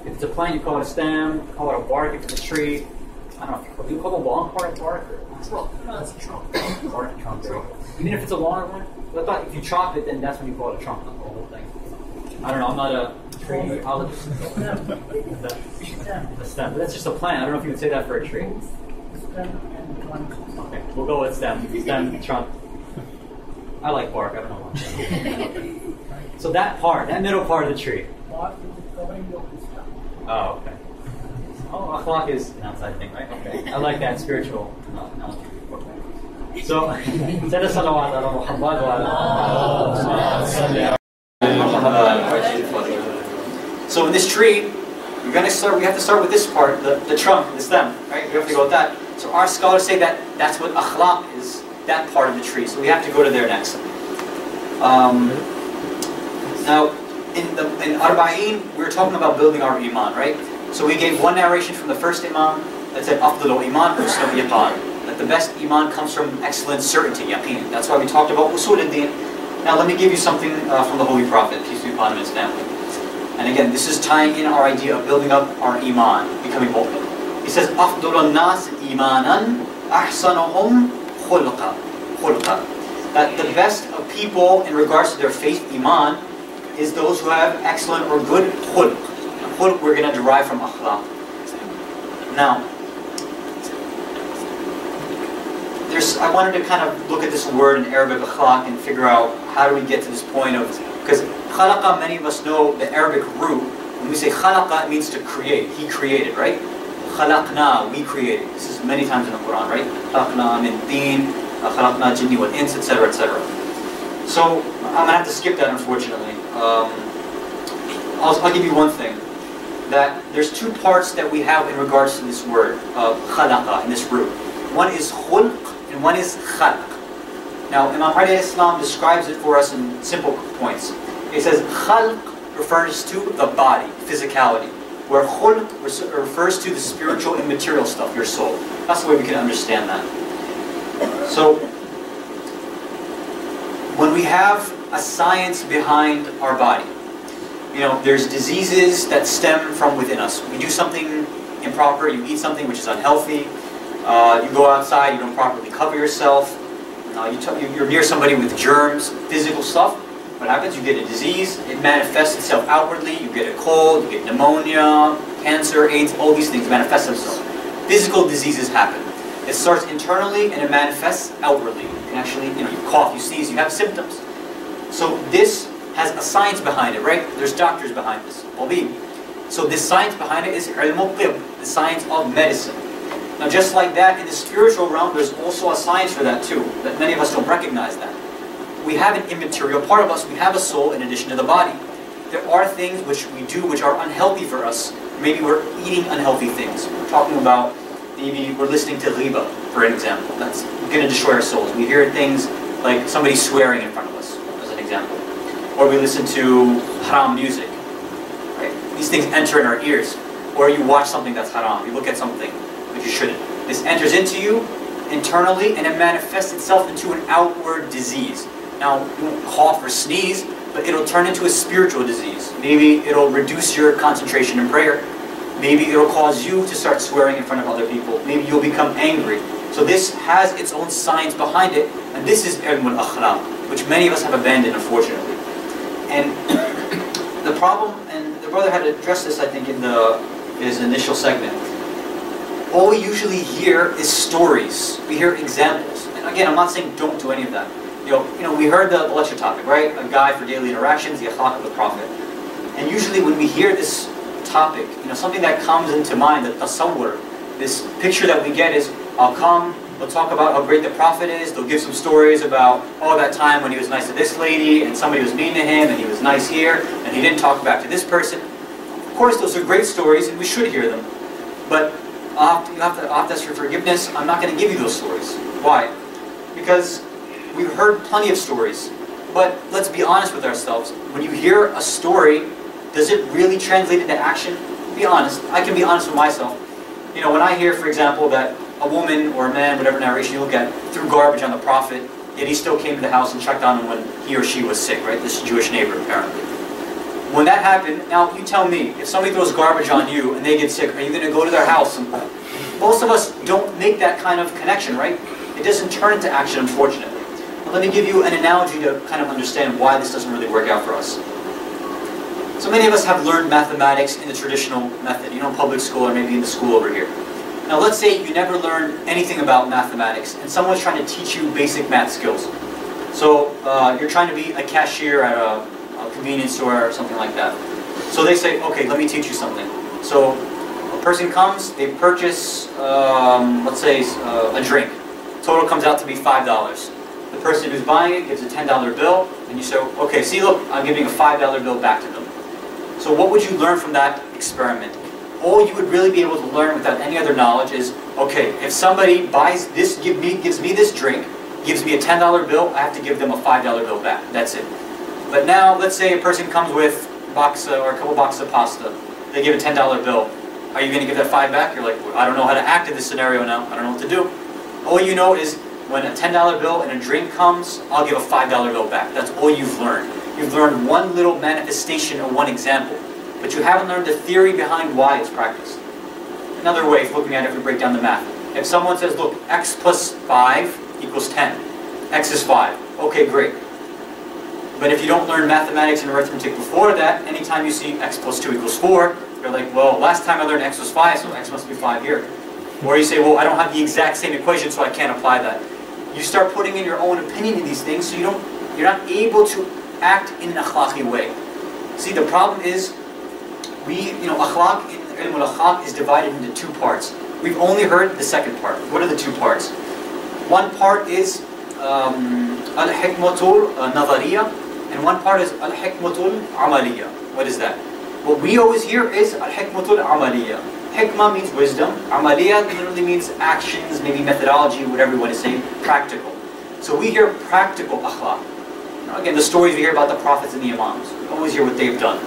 If it's a plant, you call it a stem, you call it a bark if it's a tree. I don't know, do you call the long part a bark or trunk? No, it's a trunk. Bark, trunk, there. Even if it's a longer one, I thought if you chop it, then that's when you call it a trunk, not the whole thing. I don't know, I'm not a treeologist. The stem. But that's just a plant. I don't know if you would say that for a tree. Okay, we'll go with stem. Stem, trunk. I like bark, I don't know why. So that part, that middle part of the tree. Oh, okay. Oh, akhlaq is an outside thing, right? Okay. I like that spiritual analogy. Okay. So, send us salawat ala Muhammad wa ala. So in this tree, we have to start with this part, the trunk, the stem, right? We have to go with that. So our scholars say that that's what akhlaq is, that part of the tree. So we have to go to there next. Now, in Arba'in, we were talking about building our iman, right? So we gave one narration from the first imam that said, Afdalu iman husnul yaqin. That the best iman comes from excellent certainty, yaqeen. That's why we talked about usul al-din. Now let me give you something from the Holy Prophet, peace be upon him and his family. And again, this is tying in our idea of building up our iman, becoming mu'min. He says, Afdalun nas imanan ahsanuhum khulqa. That the best of people in regards to their faith, iman, is those who have excellent or good khulq. Khulq we're going to derive from akhlaq. Now, I wanted to kind of look at this word in Arabic, akhlaq, and figure out how do we get to this point of, because khalaqa, many of us know the Arabic root. When we say khalaqa, it means to create. He created, right? khalaqna, we created. This is many times in the Quran, right? Khalaqna min teen, khalaqna jinni wal ins, etc., etc. So I'm gonna have to skip that, unfortunately. I'll give you one thing. That there's two parts that we have in regards to this word of khalaqa, in this root. One is khulq and one is khalq. Now, Imam Hadi Islam describes it for us in simple points. It says khalq refers to the body, physicality, where khulq refers to the spiritual and material stuff, your soul. That's the way we can understand that. So, when we have a science behind our body, you know, there's diseases that stem from within us. We do something improper, you eat something which is unhealthy, you go outside, you don't properly cover yourself, you're near somebody with germs, physical stuff. What happens? You get a disease, it manifests itself outwardly, you get a cold, you get pneumonia, cancer, AIDS, all these things manifest themselves. Physical diseases happen. It starts internally and it manifests outwardly. You can actually, you cough, you sneeze, you have symptoms. So this has a science behind it, right? There's doctors behind this. So this science behind it is the science of medicine. Now just like that, in the spiritual realm, there's also a science for that too, that many of us don't recognize that. We have an immaterial part of us, we have a soul in addition to the body. There are things which we do which are unhealthy for us. Maybe we're eating unhealthy things. We're talking about, maybe we're listening to ghiba, for example. That's going to destroy our souls. We hear things like somebody swearing in front of us, as an example. Or we listen to haram music. Right? These things enter in our ears. Or you watch something that's haram. You look at something which you shouldn't. This enters into you internally and it manifests itself into an outward disease. Now, you won't cough or sneeze, but it'll turn into a spiritual disease. Maybe it'll reduce your concentration in prayer. Maybe it'll cause you to start swearing in front of other people. Maybe you'll become angry. So this has its own science behind it, and this is ilm al-akhlaq, which many of us have abandoned, unfortunately. And the problem, and the brother had addressed this, I think, in his initial segment. All we usually hear is stories. We hear examples. And again, I'm not saying don't do any of that. You know, we heard the lecture topic, right? A guide for daily interactions, the Akhlaq of the Prophet. And usually when we hear this topic, something that comes into mind, the tasawwur, this picture that we get is, I'll come, they'll talk about how great the Prophet is, they'll give some stories about, that time when he was nice to this lady, and somebody was mean to him, and he was nice here, and he didn't talk back to this person. Of course, those are great stories, and we should hear them. But you have to ask for forgiveness. I'm not going to give you those stories. Why? Because we've heard plenty of stories, but let's be honest with ourselves. When you hear a story, does it really translate into action? Be honest. I can be honest with myself. When I hear, for example, that a woman or a man, whatever narration you look at, threw garbage on the Prophet, yet he still came to the house and checked on him when he or she was sick, right? This Jewish neighbor, apparently. When that happened, now you tell me, if somebody throws garbage on you and they get sick, are you going to go to their house? And most of us don't make that kind of connection, right? It doesn't turn into action, unfortunately. Let me give you an analogy to kind of understand why this doesn't really work out for us. So many of us have learned mathematics in the traditional method, public school or maybe in the school over here. Now let's say you never learned anything about mathematics and someone's trying to teach you basic math skills. So you're trying to be a cashier at a convenience store or something like that. So they say, okay, let me teach you something. So a person comes, they purchase, let's say, a drink. Total comes out to be $5. The person who's buying it gives a $10 bill, and you say, okay, see, look, I'm giving a $5 bill back to them. So what would you learn from that experiment? All you would really be able to learn without any other knowledge is, okay, if somebody buys this, gives me this drink, gives me a $10 bill, I have to give them a $5 bill back. That's it. But now, let's say a person comes with a box or a couple boxes of pasta. They give a $10 bill. Are you going to give that $5 back? You're like, well, I don't know how to act in this scenario now. I don't know what to do. All you know is, when a $10 bill and a drink comes, I'll give a $5 bill back. That's all you've learned. You've learned one little manifestation or one example, but you haven't learned the theory behind why it's practiced. Another way of looking at it, if we break down the math. If someone says, look, x plus 5 equals 10. X is 5. Okay, great. But if you don't learn mathematics and arithmetic before that, anytime you see x plus 2 equals 4, you're like, well, last time I learned x was 5, so x must be 5 here. Or you say, well, I don't have the exact same equation, so I can't apply that. You start putting in your own opinion in these things, so you're not able to act in an akhlaqi way. See, the problem is, akhlaq in ilm al-akhlaq is divided into two parts. We've only heard the second part. What are the two parts? One part is al-hikmatul nadariya, and one part is al-hikmatul amaliya. What is that? What we always hear is al-hikmatul amaliya. Hikmah means wisdom. Amaliya literally means actions, maybe methodology, whatever you want to say, practical. So we hear practical akhlaq. Now again, the stories we hear about the prophets and the imams, we always hear what they've done.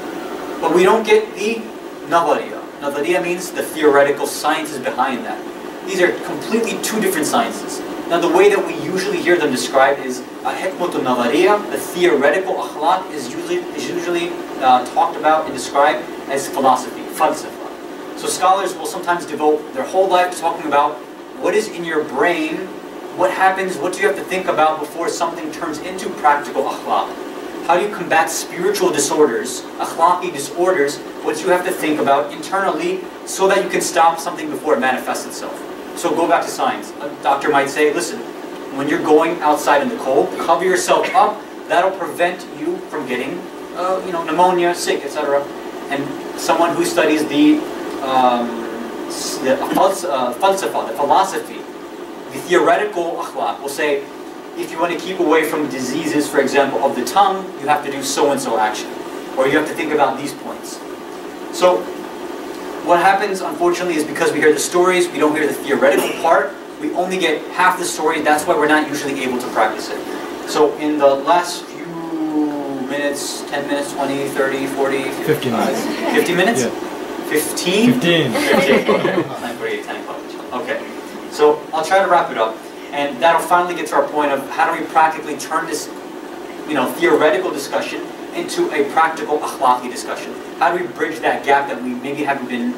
But we don't get the nadariya. Nadariya means the theoretical sciences behind that. These are completely two different sciences. Now the way that we usually hear them described is al-hikmatul nadariya, the theoretical akhlaq, is usually talked about and described as philosophy, falsafa. So scholars will sometimes devote their whole life to talking about what is in your brain, what happens, what do you have to think about before something turns into practical akhlaq. How do you combat spiritual disorders, akhlaqi disorders, what do you have to think about internally so that you can stop something before it manifests itself. So go back to science. A doctor might say, listen, when you're going outside in the cold, cover yourself up, that'll prevent you from getting pneumonia, sick, etc. And someone who studies the falsafa, the philosophy, the theoretical akhlaq will say, if you want to keep away from diseases, for example, of the tongue, you have to do so-and-so action. Or you have to think about these points. So what happens, unfortunately, is because we hear the stories, we don't hear the theoretical part, we only get half the story, that's why we're not usually able to practice it. So in the last few minutes, 10 minutes, 20, 30, 40, 50 minutes. 50 minutes? Yeah. 15? 15. 9:48, 10 o'clock. Okay. So I'll try to wrap it up. And that'll finally get to our point of how do we practically turn this theoretical discussion into a practical akhlaqi discussion. How do we bridge that gap that we maybe hasn't been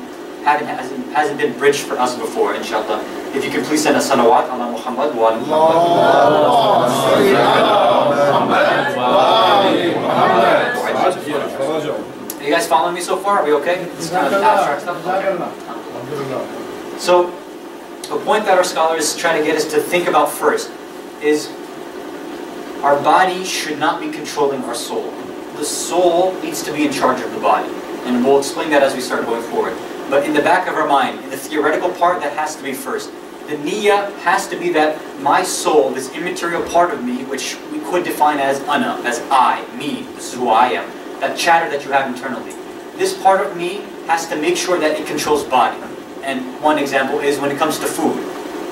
bridged for us before, inshallah. If you could please send a salawat ala Muhammad wa ala Muhammad. Are you guys following me so far? Are we okay? This kind of abstract stuff? Okay. So, the point that our scholars try to get us to think about first is our body should not be controlling our soul. The soul needs to be in charge of the body. And we'll explain that as we start going forward. But in the back of our mind, in the theoretical part, that has to be first. The niyyah has to be that my soul, this immaterial part of me, which we could define as ana, as I, me, this is who I am. That chatter that you have internally. This part of me has to make sure that it controls body. And one example is when it comes to food.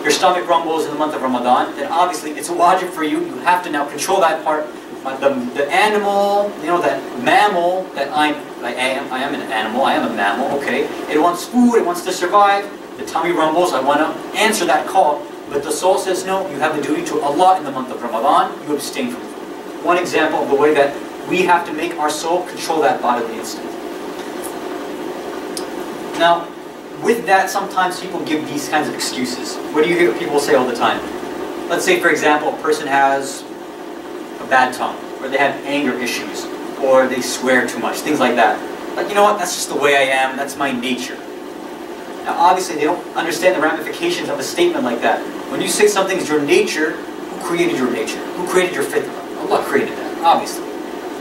Your stomach rumbles in the month of Ramadan, then obviously it's wajib for you. You have to now control that part. The animal, that mammal that I am an animal, I am a mammal, okay. It wants food, it wants to survive. The tummy rumbles, I want to answer that call. But the soul says, no, you have the duty to Allah in the month of Ramadan, you abstain from food. One example of the way that we have to make our soul control that bodily instinct. Now, with that, sometimes people give these kinds of excuses. What do you hear people say all the time? Let's say, for example, a person has a bad tongue, or they have anger issues, or they swear too much, things like that. Like, you know what, that's just the way I am, that's my nature. Now, obviously, they don't understand the ramifications of a statement like that. When you say something is your nature, who created your nature? Who created your fitrah? Allah created that, obviously.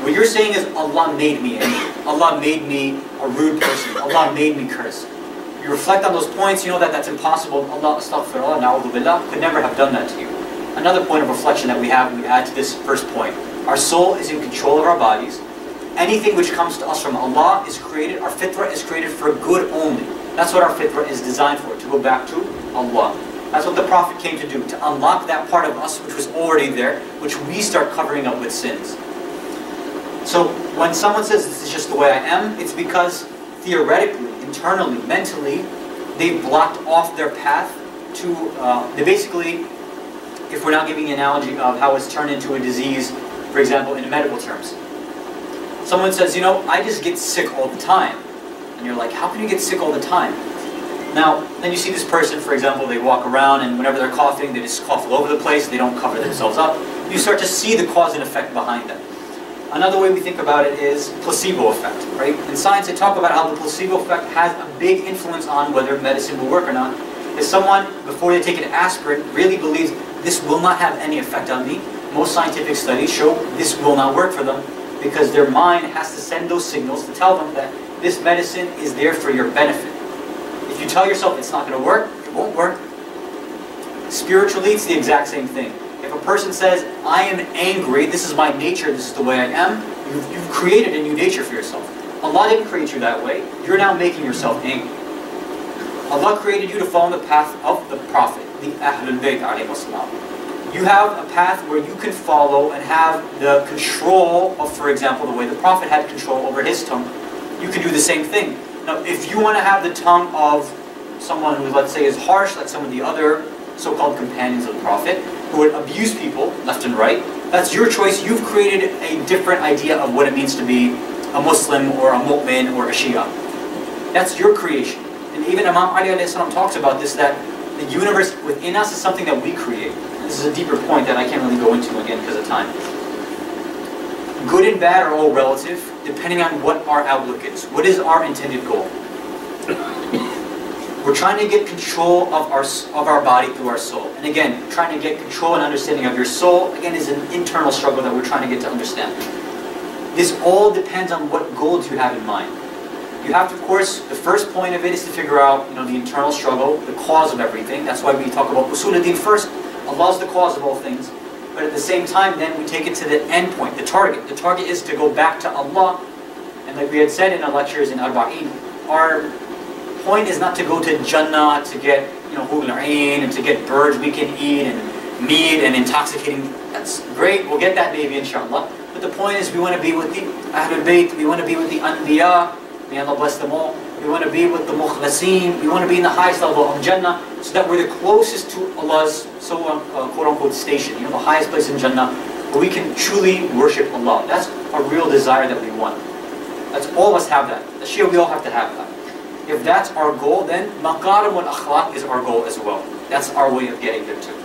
What you're saying is, Allah made me angry. Allah made me a rude person. Allah made me curse. You reflect on those points, you know that that's impossible. Allah, astaghfirullah, na'udhu billah, could never have done that to you. Another point of reflection that we have, we add to this first point. Our soul is in control of our bodies. Anything which comes to us from Allah is created, our fitrah is created for good only. That's what our fitrah is designed for, to go back to Allah. That's what the Prophet came to do, to unlock that part of us which was already there, which we start covering up with sins. So when someone says this is just the way I am, it's because theoretically, internally, mentally, they've blocked off their path to, they basically, if we're not giving an analogy of how it's turned into a disease, for example, in medical terms. Someone says, I just get sick all the time. And you're like, how can you get sick all the time? Now, then you see this person, for example, they walk around and whenever they're coughing, they just cough all over the place, they don't cover themselves up. You start to see the cause and effect behind that. Another way we think about it is placebo effect, right? In science, they talk about how the placebo effect has a big influence on whether medicine will work or not. If someone, before they take an aspirin, really believes this will not have any effect on me, most scientific studies show this will not work for them because their mind has to send those signals to tell them that this medicine is there for your benefit. you tell yourself it's not going to work, it won't work. Spiritually, it's the exact same thing. If a person says, I am angry, this is my nature, this is the way I am, you've created a new nature for yourself. Allah didn't create you that way. You're now making yourself angry. Allah created you to follow the path of the Prophet, the Ahlul Bayt alayhi salam. You have a path where you can follow and have the control of, for example, the way the Prophet had control over his tongue. You can do the same thing. Now, if you want to have the tongue of someone who, let's say, is harsh, like some of the other so-called companions of the Prophet, who would abuse people left and right, that's your choice. You've created a different idea of what it means to be a Muslim or a mu'min or a Shia. That's your creation. And even Imam Ali alayhi salam talks about this, that the universe within us is something that we create. This is a deeper point that I can't really go into again because of time. Good and bad are all relative, depending on what our outlook is. What is our intended goal? We're trying to get control of our body through our soul. And again, trying to get control and understanding of your soul, again, is an internal struggle that we're trying to get to understand. This all depends on what goal do you have in mind. You have to, of course, the first point of it is to figure out, the internal struggle, the cause of everything. That's why we talk about usul ad-din first. Allah is the cause of all things. But at the same time, then we take it to the end point, the target. The target is to go back to Allah. And like we had said in our lectures in Arba'in, our point is not to go to Jannah to get, hul ain and to get birds we can eat and meat and intoxicating. That's great. We'll get that baby, inshallah. But the point is, we want to be with the Ahlul Bayt. We want to be with the Anbiya. May Allah bless them all. We want to be with the Mukhlaseen. We want to be in the highest level of Jannah, so that we're the closest to Allah's quote-unquote station, the highest place in Jannah, where we can truly worship Allah. That's a real desire that we want. That's all of us have that. The Shia, we all have to have that. If that's our goal, then maqarim wal akhlaq is our goal as well. That's our way of getting there too.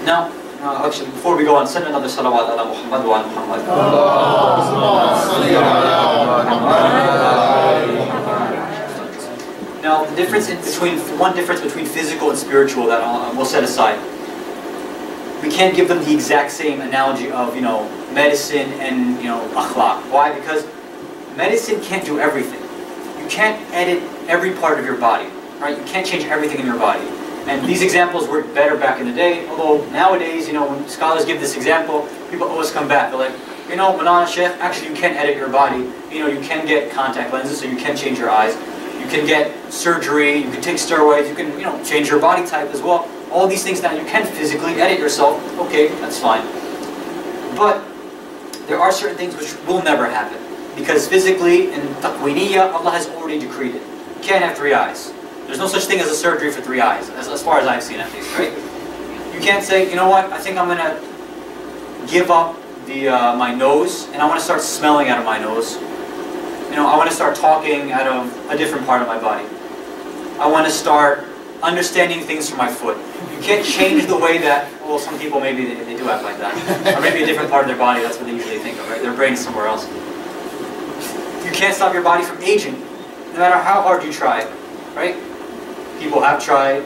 Now, actually, before we go on, send another salawat ala Muhammad wa ala Muhammad. Now, the difference between physical and spiritual that we'll set aside. We can't give them the exact same analogy of, medicine and, akhlaq. Why? Because medicine can't do everything. You can't edit every part of your body, right? You can't change everything in your body. And these examples worked better back in the day, although nowadays, when scholars give this example, people always come back. They're like, Manana Sheikh, actually you can edit your body. You can get contact lenses, so you can change your eyes. You can get surgery, you can take steroids, you can, change your body type as well. All these things now, you can physically edit yourself. Okay, that's fine. But there are certain things which will never happen. Because physically, in taqweeniyah, Allah has already decreed it. You can't have 3 eyes. There's no such thing as a surgery for 3 eyes, as far as I've seen at least, right? You can't say, I think I'm going to give up my nose, and I want to start smelling out of my nose. I want to start talking out of a different part of my body. I want to start understanding things from my foot. You can't change the way that, well, some people maybe they do act like that. Or maybe a different part of their body, that's what they usually think of, right? Their brain is somewhere else. You can't stop your body from aging, no matter how hard you try, right? People have tried,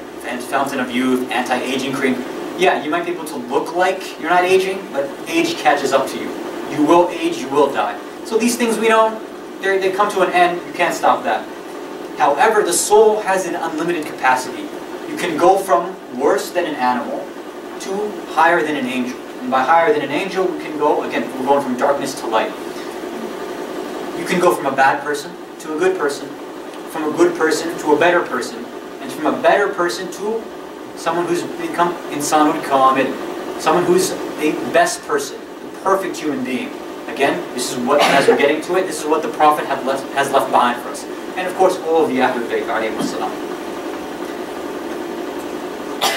Fountain of Youth, anti-aging cream. Yeah, you might be able to look like you're not aging, but age catches up to you. You will age, you will die. So these things we know, they come to an end, you can't stop that. However, the soul has an unlimited capacity. You can go from worse than an animal to higher than an angel. And by higher than an angel, we can go, again, we're going from darkness to light. You can go from a bad person to a good person, from a good person to a better person, and from a better person to someone who's become insanul kamil, someone who's a best person, the perfect human being. Again, this is what, as we're getting to it, this is what the Prophet has left behind for us. And of course, all of the Ahlul Bayt alayhi salam.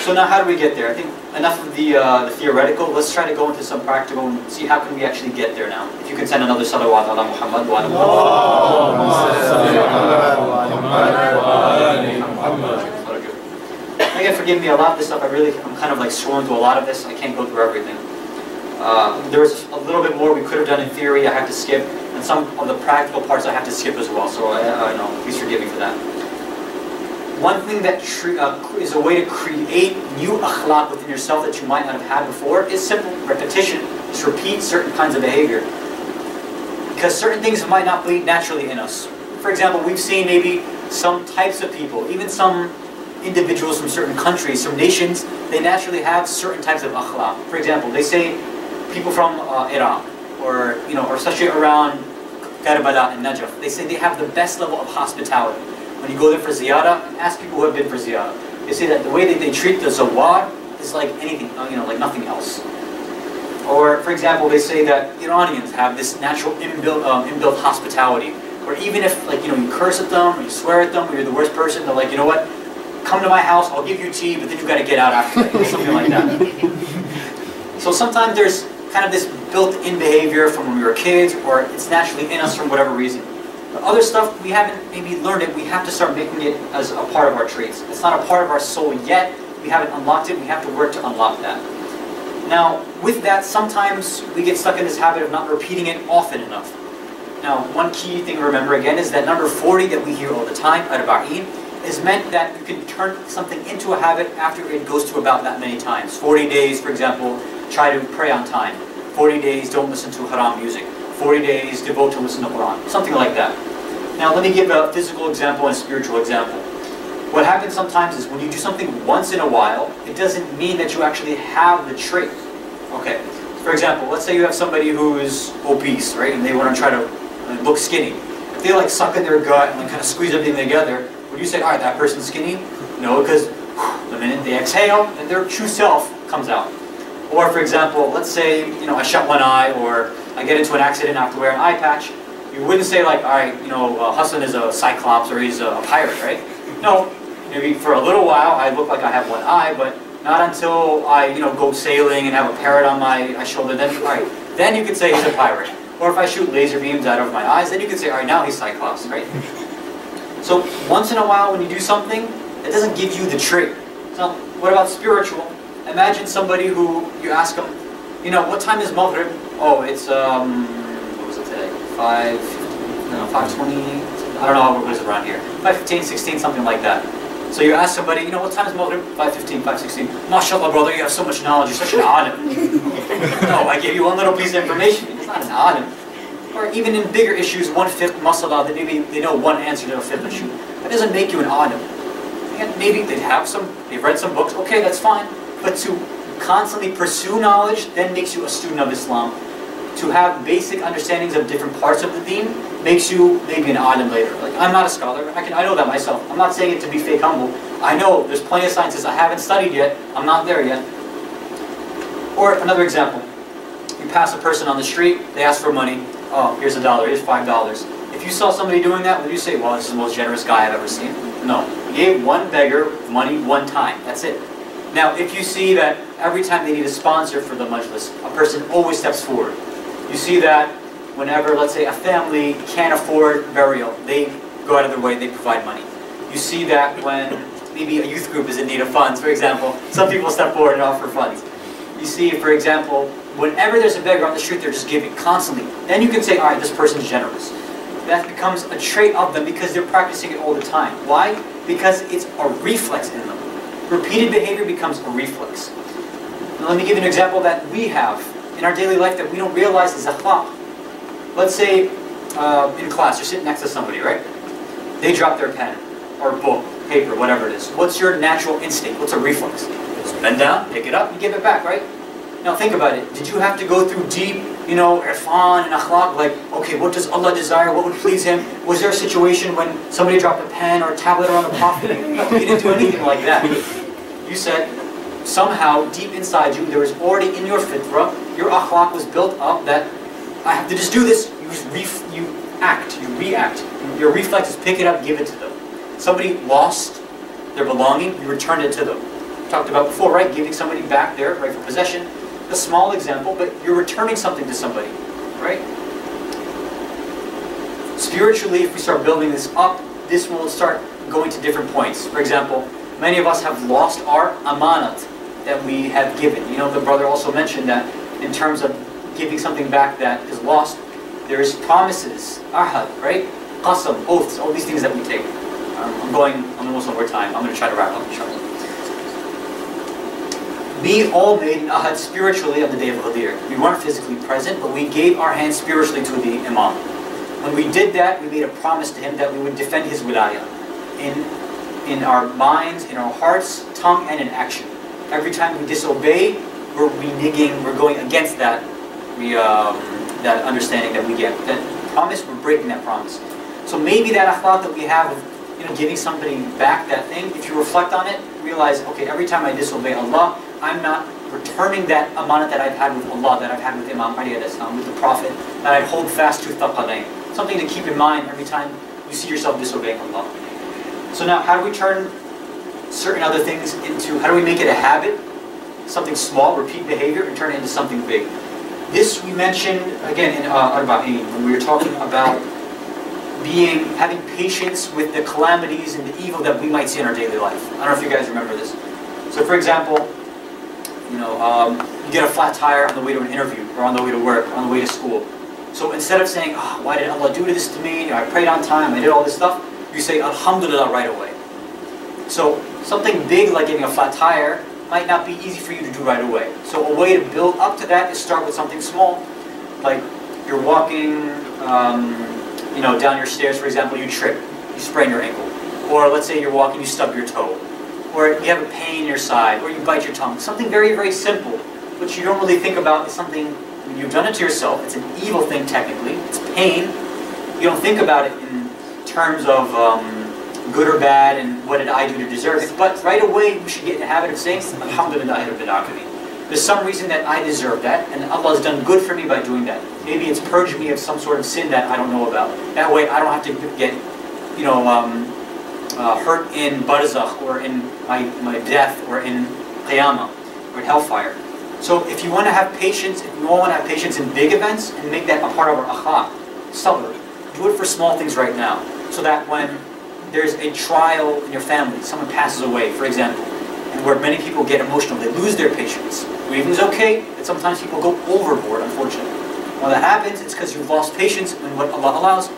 So now how do we get there? I think enough of the theoretical. Let's try to go into some practical and see how can we actually get there now. If you can send another salawat ala Muhammad wa ala Muhammad. Again, forgive me, a lot of this stuff, I'm kind of like sworn to a lot of this. I can't go through everything. There's a little bit more we could have done in theory I had to skip, and some of the practical parts I have to skip as well, so I know, please forgive me for that. One thing that is a way to create new akhlaq within yourself that you might not have had before is simple repetition. Just repeat certain kinds of behavior. Because certain things might not be naturally in us. For example, we've seen maybe some types of people, even some individuals from certain countries, some nations, they naturally have certain types of akhlaq. For example, they say people from Iraq, or or especially around Karbala and Najaf, they say they have the best level of hospitality. When you go there for ziyarah, ask people who have been for ziyarah. They say that the way that they treat the zawar is like anything, like nothing else. Or, for example, they say that Iranians have this natural inbuilt hospitality, or even if you curse at them, or you swear at them, or you're the worst person, they're like, you know what, come to my house, I'll give you tea, but then you got to get out after that, or something like that. So sometimes there's kind of this built-in behavior from when we were kids, or it's naturally in us for whatever reason. But other stuff, we haven't maybe learned it, we have to start making it as a part of our traits. It's not a part of our soul yet, we haven't unlocked it, we have to work to unlock that. Now, with that, sometimes we get stuck in this habit of not repeating it often enough. Now, one key thing to remember again is that number 40 that we hear all the time, arba'in, is meant that you can turn something into a habit after it goes through about that many times. 40 days, for example, try to pray on time. 40 days, don't listen to haram music. 40 days, devote to listen to Quran. Something like that. Now, let me give a physical example and a spiritual example. What happens sometimes is when you do something once in a while, it doesn't mean that you actually have the trait. Okay, for example, let's say you have somebody who is obese, right, and they want to try to look skinny. If they suck in their gut and kind of squeeze everything together, would you say, all right, that person's skinny? No, because the minute they exhale, then their true self comes out. Or for example, let's say, I shut one eye, or I get into an accident, I have to wear an eye patch. You wouldn't say all right, Hassan is a cyclops or he's a pirate, right? No, maybe for a little while I look like I have one eye, but not until I, go sailing and have a parrot on my shoulder. Then, all right, then you could say he's a pirate. Or if I shoot laser beams out of my eyes, then you could say, all right, now he's cyclops, right? So once in a while, when you do something, it doesn't give you the trait. So what about spiritual? Imagine somebody who you ask them, what time is Maghrib? Oh, it's what was it today? 5:20. I don't know what it is around here. 5:15, 16, something like that. So you ask somebody, what time is Maghrib? 5:15, 5:16. MashaAllah, brother, you have so much knowledge. You're such an alim. No, I gave you one little piece of information. It's not an alim. Or even in bigger issues, one fiqh masala, that maybe they know one answer to a fiqh issue. That doesn't make you an alim. And maybe they've read some books. Okay, that's fine. But to constantly pursue knowledge then makes you a student of Islam. To have basic understandings of different parts of the deen makes you maybe an alim later. I'm not a scholar. I know that myself. I'm not saying it to be fake humble. I know there's plenty of sciences I haven't studied yet. I'm not there yet. Or another example. You pass a person on the street, they ask for money. Oh, here's $1, here's $5. If you saw somebody doing that, would you say, well, this is the most generous guy I've ever seen? No. You gave one beggar money one time. That's it. Now, if you see that every time they need a sponsor for the majlis, a person always steps forward. You see that whenever, let's say, a family can't afford burial, they go out of their way, they provide money. You see that when maybe a youth group is in need of funds, for example, some people step forward and offer funds. You see, for example, whenever there's a beggar on the street, they're just giving constantly. Then you can say, all right, this person's generous. That becomes a trait of them because they're practicing it all the time. Why? Because it's a reflex in them. Repeated behavior becomes a reflex. Now, let me give you an example that we have in our daily life that we don't realize is akhlaq. Let's say in class, you're sitting next to somebody, right? They drop their pen, or book, paper, whatever it is. What's your natural instinct? What's a reflex? Just bend down, pick it up, and give it back, right? Now think about it. Did you have to go through deep, irfan and akhlaq, okay, what does Allah desire? What would please Him? Was there a situation when somebody dropped a pen or a tablet around the Prophet? No, you didn't do anything like that. You said, somehow, deep inside you, there was already in your fitrah, your akhlaq was built up that, I have to just do this. You act, you react. Your reflex is pick it up, give it to them. Somebody lost their belonging, you return it to them. Talked about before, right? Giving somebody back their rightful possession. A small example, but you're returning something to somebody, right? Spiritually, if we start building this up, this will start going to different points. For example, many of us have lost our amanat that we have given. The brother also mentioned that in terms of giving something back that is lost, there is promises, ahad, right? Qasam, oaths, all these things that we take. I'm almost over time. I'm going to try to wrap up, inshallah. We all made an ahad spiritually on the day of Ghadir. We weren't physically present, but we gave our hands spiritually to the Imam. When we did that, we made a promise to him that we would defend his wilayah. in our minds, in our hearts, tongue, and in action. Every time we disobey, we're reneging, we're going against that that understanding that we get. That promise, we're breaking that promise. So maybe that akhlaq that we have of giving somebody back that thing, if you reflect on it, realize, okay, every time I disobey Allah, I'm not returning that amanat that I've had with Allah, that I've had with Imam Ali alayhi salam, with the Prophet, that I hold fast to taqadain. Something to keep in mind every time you see yourself disobeying Allah. So now, how do we turn certain other things into, how do we make it a habit? Something small, repeat behavior, and turn it into something big. This we mentioned, again, in Arba'in, when we were talking about having patience with the calamities and the evil that we might see in our daily life. I don't know if you guys remember this. So for example, you get a flat tire on the way to an interview, or on the way to work, or on the way to school. So instead of saying, oh, why did Allah do this to me? I prayed on time, I did all this stuff, you say, Alhamdulillah, right away. So something big like getting a flat tire might not be easy for you to do right away. So a way to build up to that is start with something small. Like you're walking down your stairs, for example, you trip, you sprain your ankle. Or let's say you're walking, you stub your toe. Or you have a pain in your side, or you bite your tongue. Something very, very simple, which you don't really think about. Is something, when you've done it to yourself, it's an evil thing technically, it's pain. You don't think about it in terms of good or bad and what did I do to deserve it. But right away, we should get in the habit of saying, Alhamdulillah Rabbil Alameen. There's some reason that I deserve that, and Allah has done good for me by doing that. Maybe it's purged me of some sort of sin that I don't know about. That way I don't have to get, hurt in barzakh, or in my death, or in qiyamah, or in hellfire. So if you want to have patience, if you want to have patience in big events, and make that a part of our akhlaq, sabr, do it for small things right now. So that when there's a trial in your family, someone passes away, for example, and where many people get emotional, they lose their patience. Grieving is okay, but sometimes people go overboard, unfortunately. When that happens, it's because you've lost patience in what Allah allows.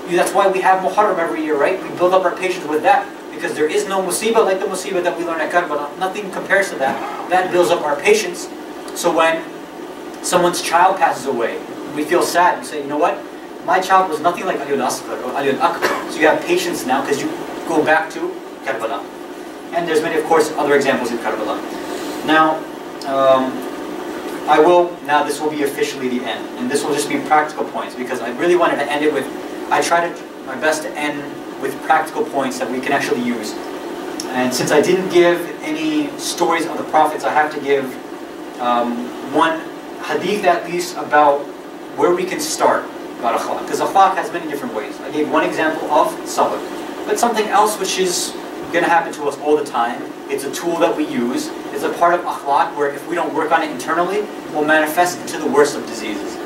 That's why we have Muharram every year, right? We build up our patience with that, because there is no musibah like the musibah that we learn at Karbala. Nothing compares to that. That builds up our patience. So when someone's child passes away, we feel sad. We say, you know what? My child was nothing like Ali al-Asghar or Ali al-Akbar. So you have patience now because you go back to Karbala. And there's many, of course, other examples in Karbala. Now, this will be officially the end. And this will just be practical points, because I really wanted to end it with, I tried my best to end with practical points that we can actually use. And since I didn't give any stories of the prophets, I have to give one hadith at least about where we can start about akhlaq. Because akhlaq has many different ways. I gave one example of sabr. But something else which is going to happen to us all the time, it's a tool that we use, it's a part of akhlaq where if we don't work on it internally, it will manifest into the worst of diseases.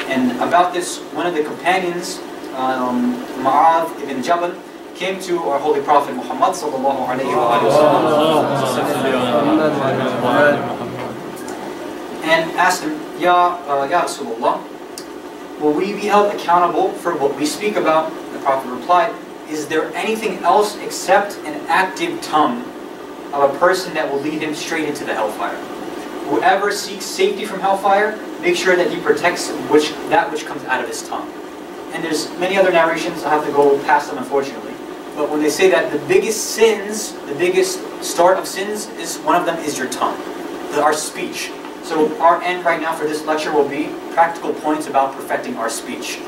And about this, one of the companions, Mu'adh ibn Jabal, came to our Holy Prophet Muhammad sallallahu alayhi wa and asked him, Ya Rasulullah, will we be held accountable for what we speak about? The Prophet replied, is there anything else except an active tongue of a person that will lead him straight into the hellfire? Whoever seeks safety from hellfire, make sure that he protects that which comes out of his tongue. And there's many other narrations, I have to go past them unfortunately. But when they say that the biggest sins, the biggest start of sins, is one of them is your tongue, our speech. So our end right now for this lecture will be practical points about perfecting our speech.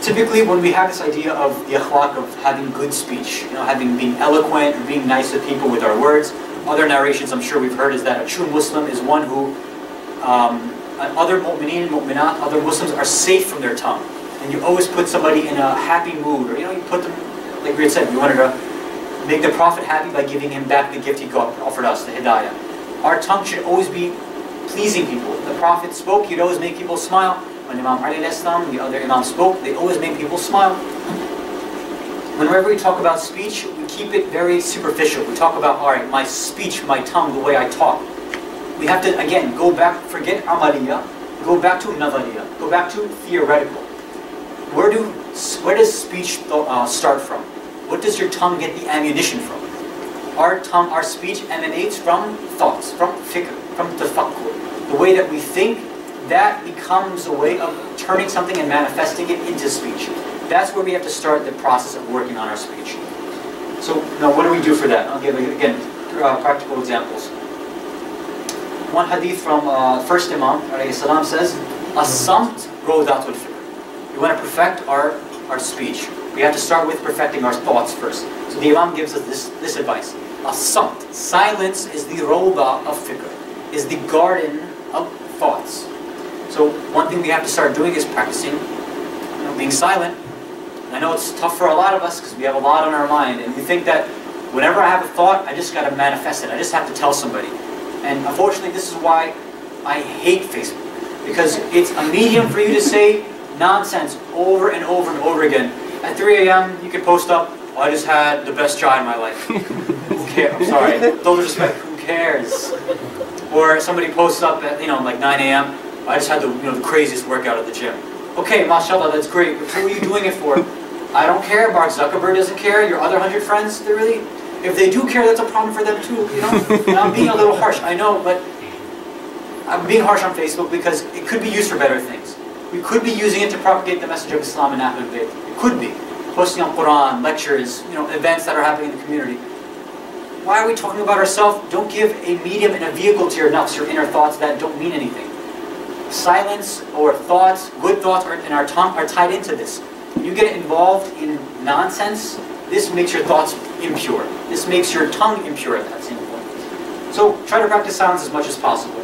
Typically when we have this idea of the akhlaq of having good speech, being eloquent and being nice to people with our words, other narrations I'm sure we've heard is that a true Muslim is one who other mu'mineen and mu'minat, other Muslims are safe from their tongue. And you always put somebody in a happy mood, or you put them, like we had said, you wanted to make the Prophet happy by giving him back the gift he offered us, the hidayah. Our tongue should always be pleasing people. The Prophet spoke, he'd always make people smile. When Imam Ali alayhi salam, the other Imam spoke, they always make people smile. Whenever we talk about speech, we keep it very superficial. We talk about, alright, my speech, my tongue, the way I talk. We have to, again, go back, forget amaliyah, go back to nazariyah, go back to theoretical. Where does speech start from? What does your tongue get the ammunition from? Our speech emanates from thoughts, from fikr, from tafakkur. The way that we think, that becomes a way of turning something and manifesting it into speech. That's where we have to start the process of working on our speech. So now what do we do for that? I'll give, again, practical examples. One hadith from first Imam ﷺ says, As-samt rawdatul fikr. We want to perfect our speech. We have to start with perfecting our thoughts first. So the Imam gives us this advice. As-samt, silence is the rawda of fikr, is the garden of thoughts. So one thing we have to start doing is practicing being silent. I know it's tough for a lot of us because we have a lot on our mind, and we think that whenever I have a thought, I just got to manifest it. I just have to tell somebody. And unfortunately, this is why I hate Facebook, because it's a medium for you to say nonsense over and over and over again. At 3 a.m., you could post up, oh, I just had the best chai in my life. Who cares? I'm sorry. With all due respect, who cares? Or somebody posts up at like 9 a.m., I just had the craziest workout at the gym. Okay, mashallah, that's great. But who are you doing it for? I don't care. Mark Zuckerberg doesn't care. Your other 100 friends, if they do care, that's a problem for them too. And I'm being a little harsh, I know, but I'm being harsh on Facebook because it could be used for better things. We could be using it to propagate the message of Islam and Ahlul Bayt. It could be posting on Quran, lectures, events that are happening in the community. Why are we talking about ourselves? Don't give a medium and a vehicle to your nafs, your inner thoughts that don't mean anything. Silence or thoughts, good thoughts in our tongue are tied into this. You get involved in nonsense, this makes your thoughts impure. This makes your tongue impure at that same point. So try to practice silence as much as possible.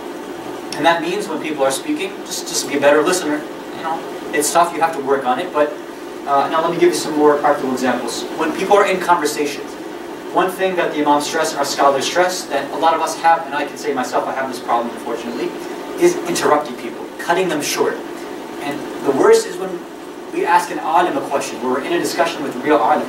And that means when people are speaking, just be a better listener. It's tough, you have to work on it, but now let me give you some more practical examples. When people are in conversations, one thing that the Imam stress and our scholars stress that a lot of us have, and I can say myself, I have this problem unfortunately, is interrupting people, cutting them short. And the worst is when we ask an alim a question, where we're in a discussion with a real alim,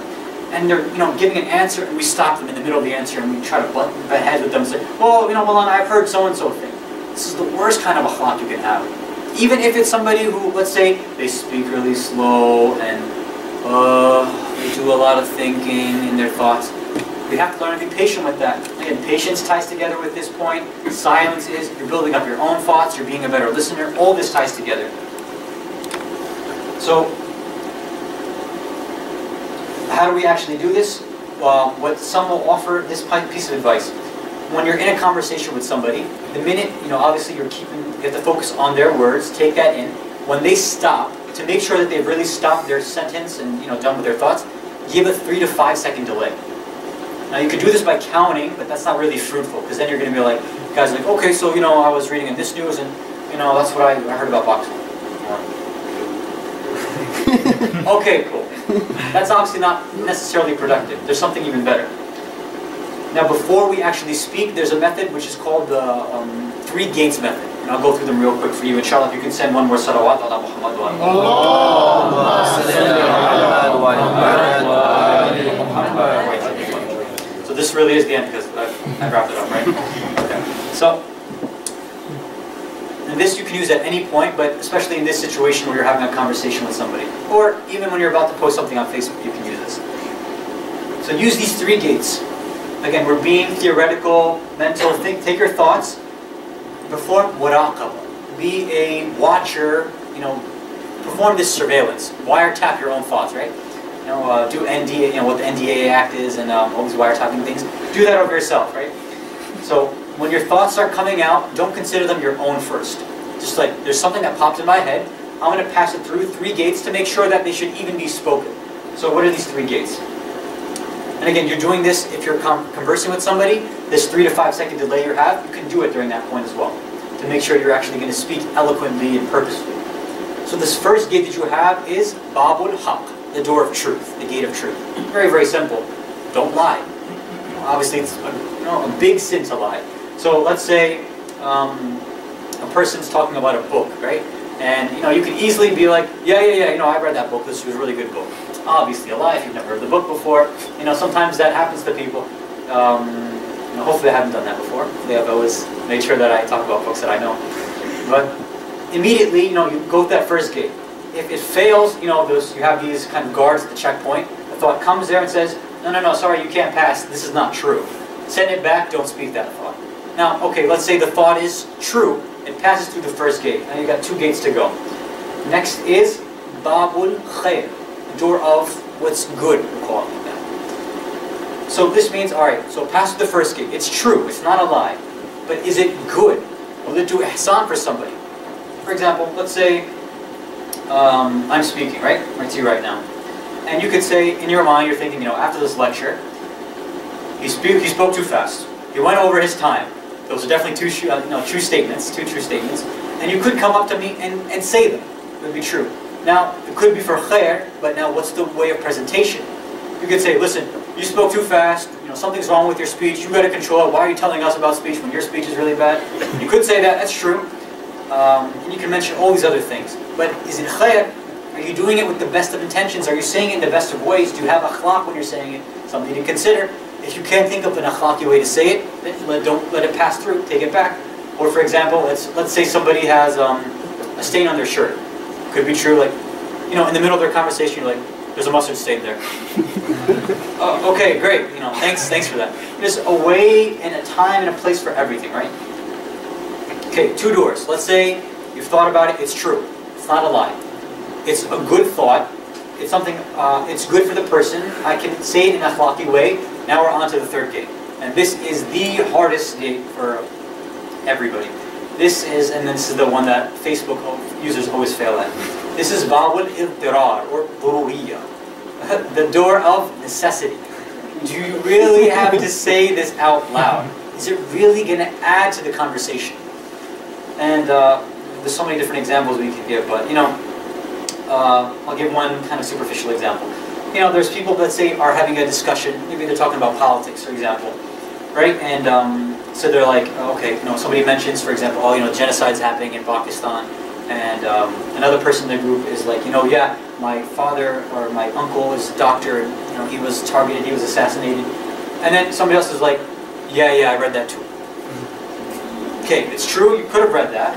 and they're giving an answer, and we stop them in the middle of the answer, and we try to butt heads with them and say, well, Malana, I've heard so-and-so thing. This is the worst kind of akhlaq you can have. Even if it's somebody who, let's say, they speak really slow, and they do a lot of thinking in their thoughts. We have to learn to be patient with that. Again, patience ties together with this point. Silence is, you're building up your own thoughts, you're being a better listener. All this ties together. So, how do we actually do this? What some will offer this piece of advice. When you're in a conversation with somebody, the minute, obviously you have to focus on their words, take that in. When they stop, to make sure that they've really stopped their sentence and done with their thoughts, give a 3 to 5 second delay. Now you could do this by counting, but that's not really fruitful, because then you're going to be like, guys are like, okay, so I was reading in this news, and that's what I heard about boxing. Okay, cool. That's obviously not necessarily productive. There's something even better. Now before we actually speak, there's a method which is called the 3 gates method. And I'll go through them real quick for you. Inshallah, if you can send one more salawat ala Muhammad wa So this really is the end because I wrapped it up, right? Okay. So, and this you can use at any point, but especially in this situation where you're having a conversation with somebody. Or even when you're about to post something on Facebook, you can use this. So use these 3 gates. Again, we're being theoretical, mental. Take your thoughts. Perform muraqabah. Be a watcher. Perform this surveillance. Wiretap your own thoughts, right? Do NDA. What the NDA Act is, and all these wiretapping things. Do that over yourself, right? So when your thoughts start coming out, don't consider them your own first. Just like there's something that pops in my head, I'm going to pass it through 3 gates to make sure that they should even be spoken. So what are these 3 gates? And again, you're doing this if you're conversing with somebody, this 3 to 5 second delay you have, you can do it during that point as well, to make sure you're actually going to speak eloquently and purposefully. So this first gate that you have is Babul Haq, the door of truth, the gate of truth. Very, very simple. Don't lie. Obviously, it's a big sin to lie. So let's say a person's talking about a book, right? And you can easily be like, yeah, I read that book. This was a really good book. Obviously a lie if you've never read the book before. Sometimes that happens to people. Hopefully I haven't done that before. I've always made sure that I talk about books that I know. But immediately, you go with that first gate. If it fails, you have these kind of guards at the checkpoint. The thought comes there and says, no, sorry, you can't pass. This is not true. Send it back. Don't speak that thought. Now, okay, let's say the thought is true. It passes through the first gate. Now you've got 2 gates to go. Next is Babul Khair. the door of what's good, we'll call it like that. So this means, alright, so past the first gate, it's true, it's not a lie, but is it good? Will it do ihsan for somebody? For example, let's say I'm speaking, right to you right now. And you could say, in your mind, you're thinking, after this lecture, he spoke too fast. He went over his time. Those are definitely two true statements. And you could come up to me and say them. It would be true. Now, it could be for khair, but now what's the way of presentation? You could say, listen, you spoke too fast, something's wrong with your speech, you got to control it, why are you telling us about speech when your speech is really bad? You could say that, that's true. And you can mention all these other things. But is it khair? Are you doing it with the best of intentions? Are you saying it in the best of ways? Do you have akhlaq when you're saying it? Something to consider. If you can't think of an akhlaqi way to say it, then don't let it pass through, take it back. Or for example, let's say somebody has a stain on their shirt. Could be true, like, in the middle of their conversation, you're like, there's a mustard stain there. Oh, okay, great, thanks for that. There's a way and a time and a place for everything, right? Okay, two doors. Let's say you've thought about it, it's true. It's not a lie. It's a good thought. It's something, it's good for the person. I can say it in a akhlaqi way. Now we're on to the third gate. And this is the hardest gate for everybody. This is the one that Facebook users always fail at. This is Bawul Iltirar, or Dururiya. The door of necessity. Do you really have to say this out loud? Is it really going to add to the conversation? And there's so many different examples we can give, but I'll give one kind of superficial example. There's people that say are having a discussion, maybe they're talking about politics, for example, right? And so they're like, okay, somebody mentions, for example, genocide's happening in Pakistan, and another person in the group is like, yeah, my father or my uncle is a doctor, and he was targeted, he was assassinated, and then somebody else is like, yeah, I read that too. Okay, it's true, you could have read that.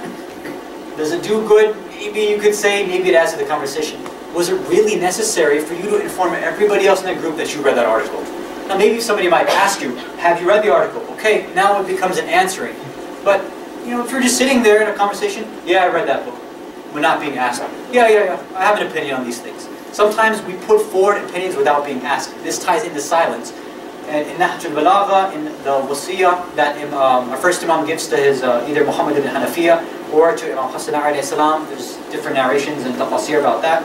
Does it do good? Maybe you could say, maybe it adds to the conversation. Was it really necessary for you to inform everybody else in that group that you read that article? Now maybe somebody might ask you, have you read the article? Okay, now it becomes an answering. But, if you're just sitting there in a conversation, yeah, I read that book. We're not being asked. Yeah, I have an opinion on these things. Sometimes we put forward opinions without being asked. This ties into silence. And in Nahj al-Balagha, in the wasiyah that our first Imam gives to his either Muhammad ibn Hanafiya or to Imam Hasan alayhi salam, there's different narrations and tafsir about that.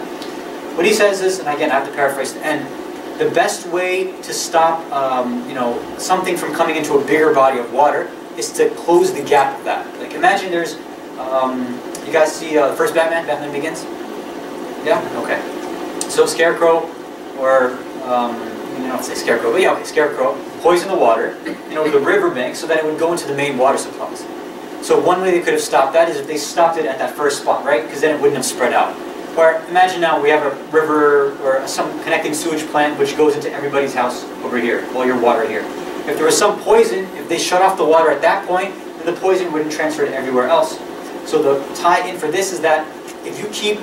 What he says is, and again I have to paraphrase the end, the best way to stop something from coming into a bigger body of water is to close the gap of that. Like imagine there's, you guys see the first Batman Begins? Yeah? Okay. So Scarecrow, or, don't say Scarecrow, but yeah, okay, Scarecrow, poisoned the water, the riverbank so that it would go into the main water supplies. So one way they could have stopped that is if they stopped it at that first spot, right? Because then it wouldn't have spread out. Or imagine now we have a river or some connecting sewage plant which goes into everybody's house over here, all your water here. If there was some poison, if they shut off the water at that point, then the poison wouldn't transfer to everywhere else. So the tie-in for this is that if you keep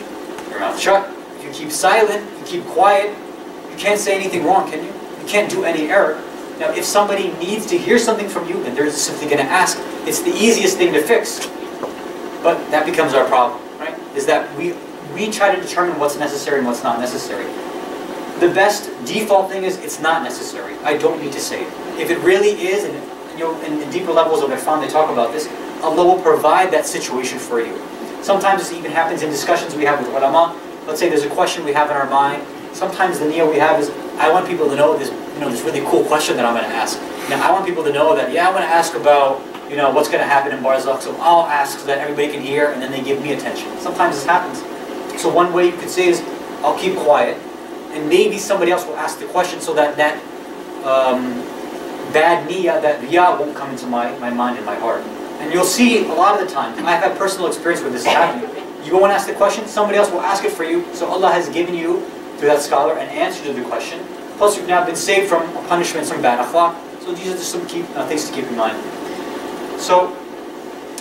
your mouth shut, if you keep silent, you keep quiet, you can't say anything wrong, can you? You can't do any error. Now if somebody needs to hear something from you, then they're simply going to ask. It's the easiest thing to fix. But that becomes our problem, right? Is that we try to determine what's necessary and what's not necessary. The best default thing is it's not necessary. I don't need to say it. If it really is, and in deeper levels of Irfan they talk about this, Allah will provide that situation for you. Sometimes this even happens in discussions we have with ulama. Let's say there's a question we have in our mind. Sometimes the niyyah we have is, I want people to know this, this really cool question that I'm going to ask. Now I want people to know that, yeah, I want to ask about, what's going to happen in Barzakh, so I'll ask so that everybody can hear, and then they give me attention. Sometimes this happens. So one way you could say is, I'll keep quiet, and maybe somebody else will ask the question so that bad niyyah, that riyah won't come into my mind and my heart. And you'll see a lot of the time, I've had personal experience with this happening. You go and ask the question, somebody else will ask it for you, so Allah has given you, through that scholar, an answer to the question. Plus you've now been saved from a punishment, some bad akhlaq. So these are just some things to keep in mind. So,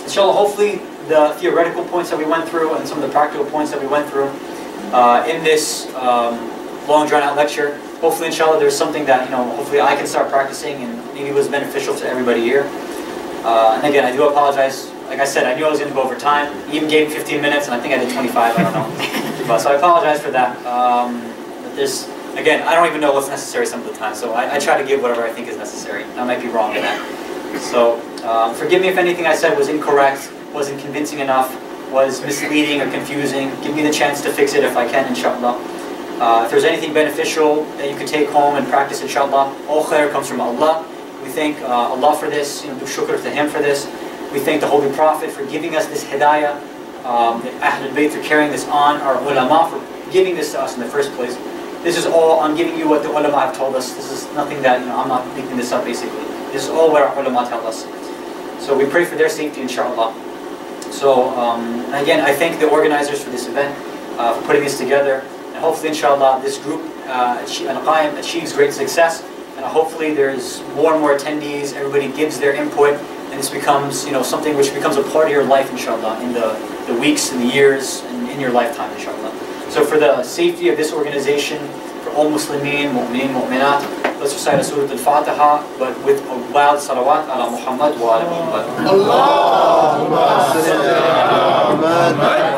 inshallah, hopefully the theoretical points that we went through and some of the practical points that we went through in this long drawn out lecture, hopefully inshallah there's something that hopefully I can start practicing and maybe was beneficial to everybody here. And again, I do apologize. Like I said, I knew I was going to go over time. He even gave me 15 minutes and I think I did 25, I don't know. So I apologize for that. But there's, again, I don't even know what's necessary some of the time, so I try to give whatever I think is necessary. I might be wrong in that. So forgive me if anything I said was incorrect, wasn't convincing enough, was misleading or confusing. Give me the chance to fix it if I can, inshallah. If there's anything beneficial that you can take home and practice, inshallah, all khair comes from Allah. We thank Allah for this, do shukr to Him for this. We thank the Holy Prophet for giving us this hidayah, the Ahlul Bayt for carrying this on, our ulama for giving this to us in the first place. This is all, I'm giving you what the ulama have told us. This is nothing that, I'm not making this up basically. This is all what our ulama tell us. So we pray for their safety, inshallah. So again, I thank the organizers for this event, for putting this together. And hopefully, inshallah, this group, Al-Qaim, achieves great success. And hopefully there's more and more attendees, everybody gives their input, and this becomes, something which becomes a part of your life, inshallah, in the weeks and the years and in your lifetime, inshallah. So for the safety of this organization, for all Muslimin, mu'mineen, mu'minat, let's recite Surah Al-Fatiha, but with a wild salawat ala Muhammad wa ala Muhammad. Allahumma salli ala Muhammad.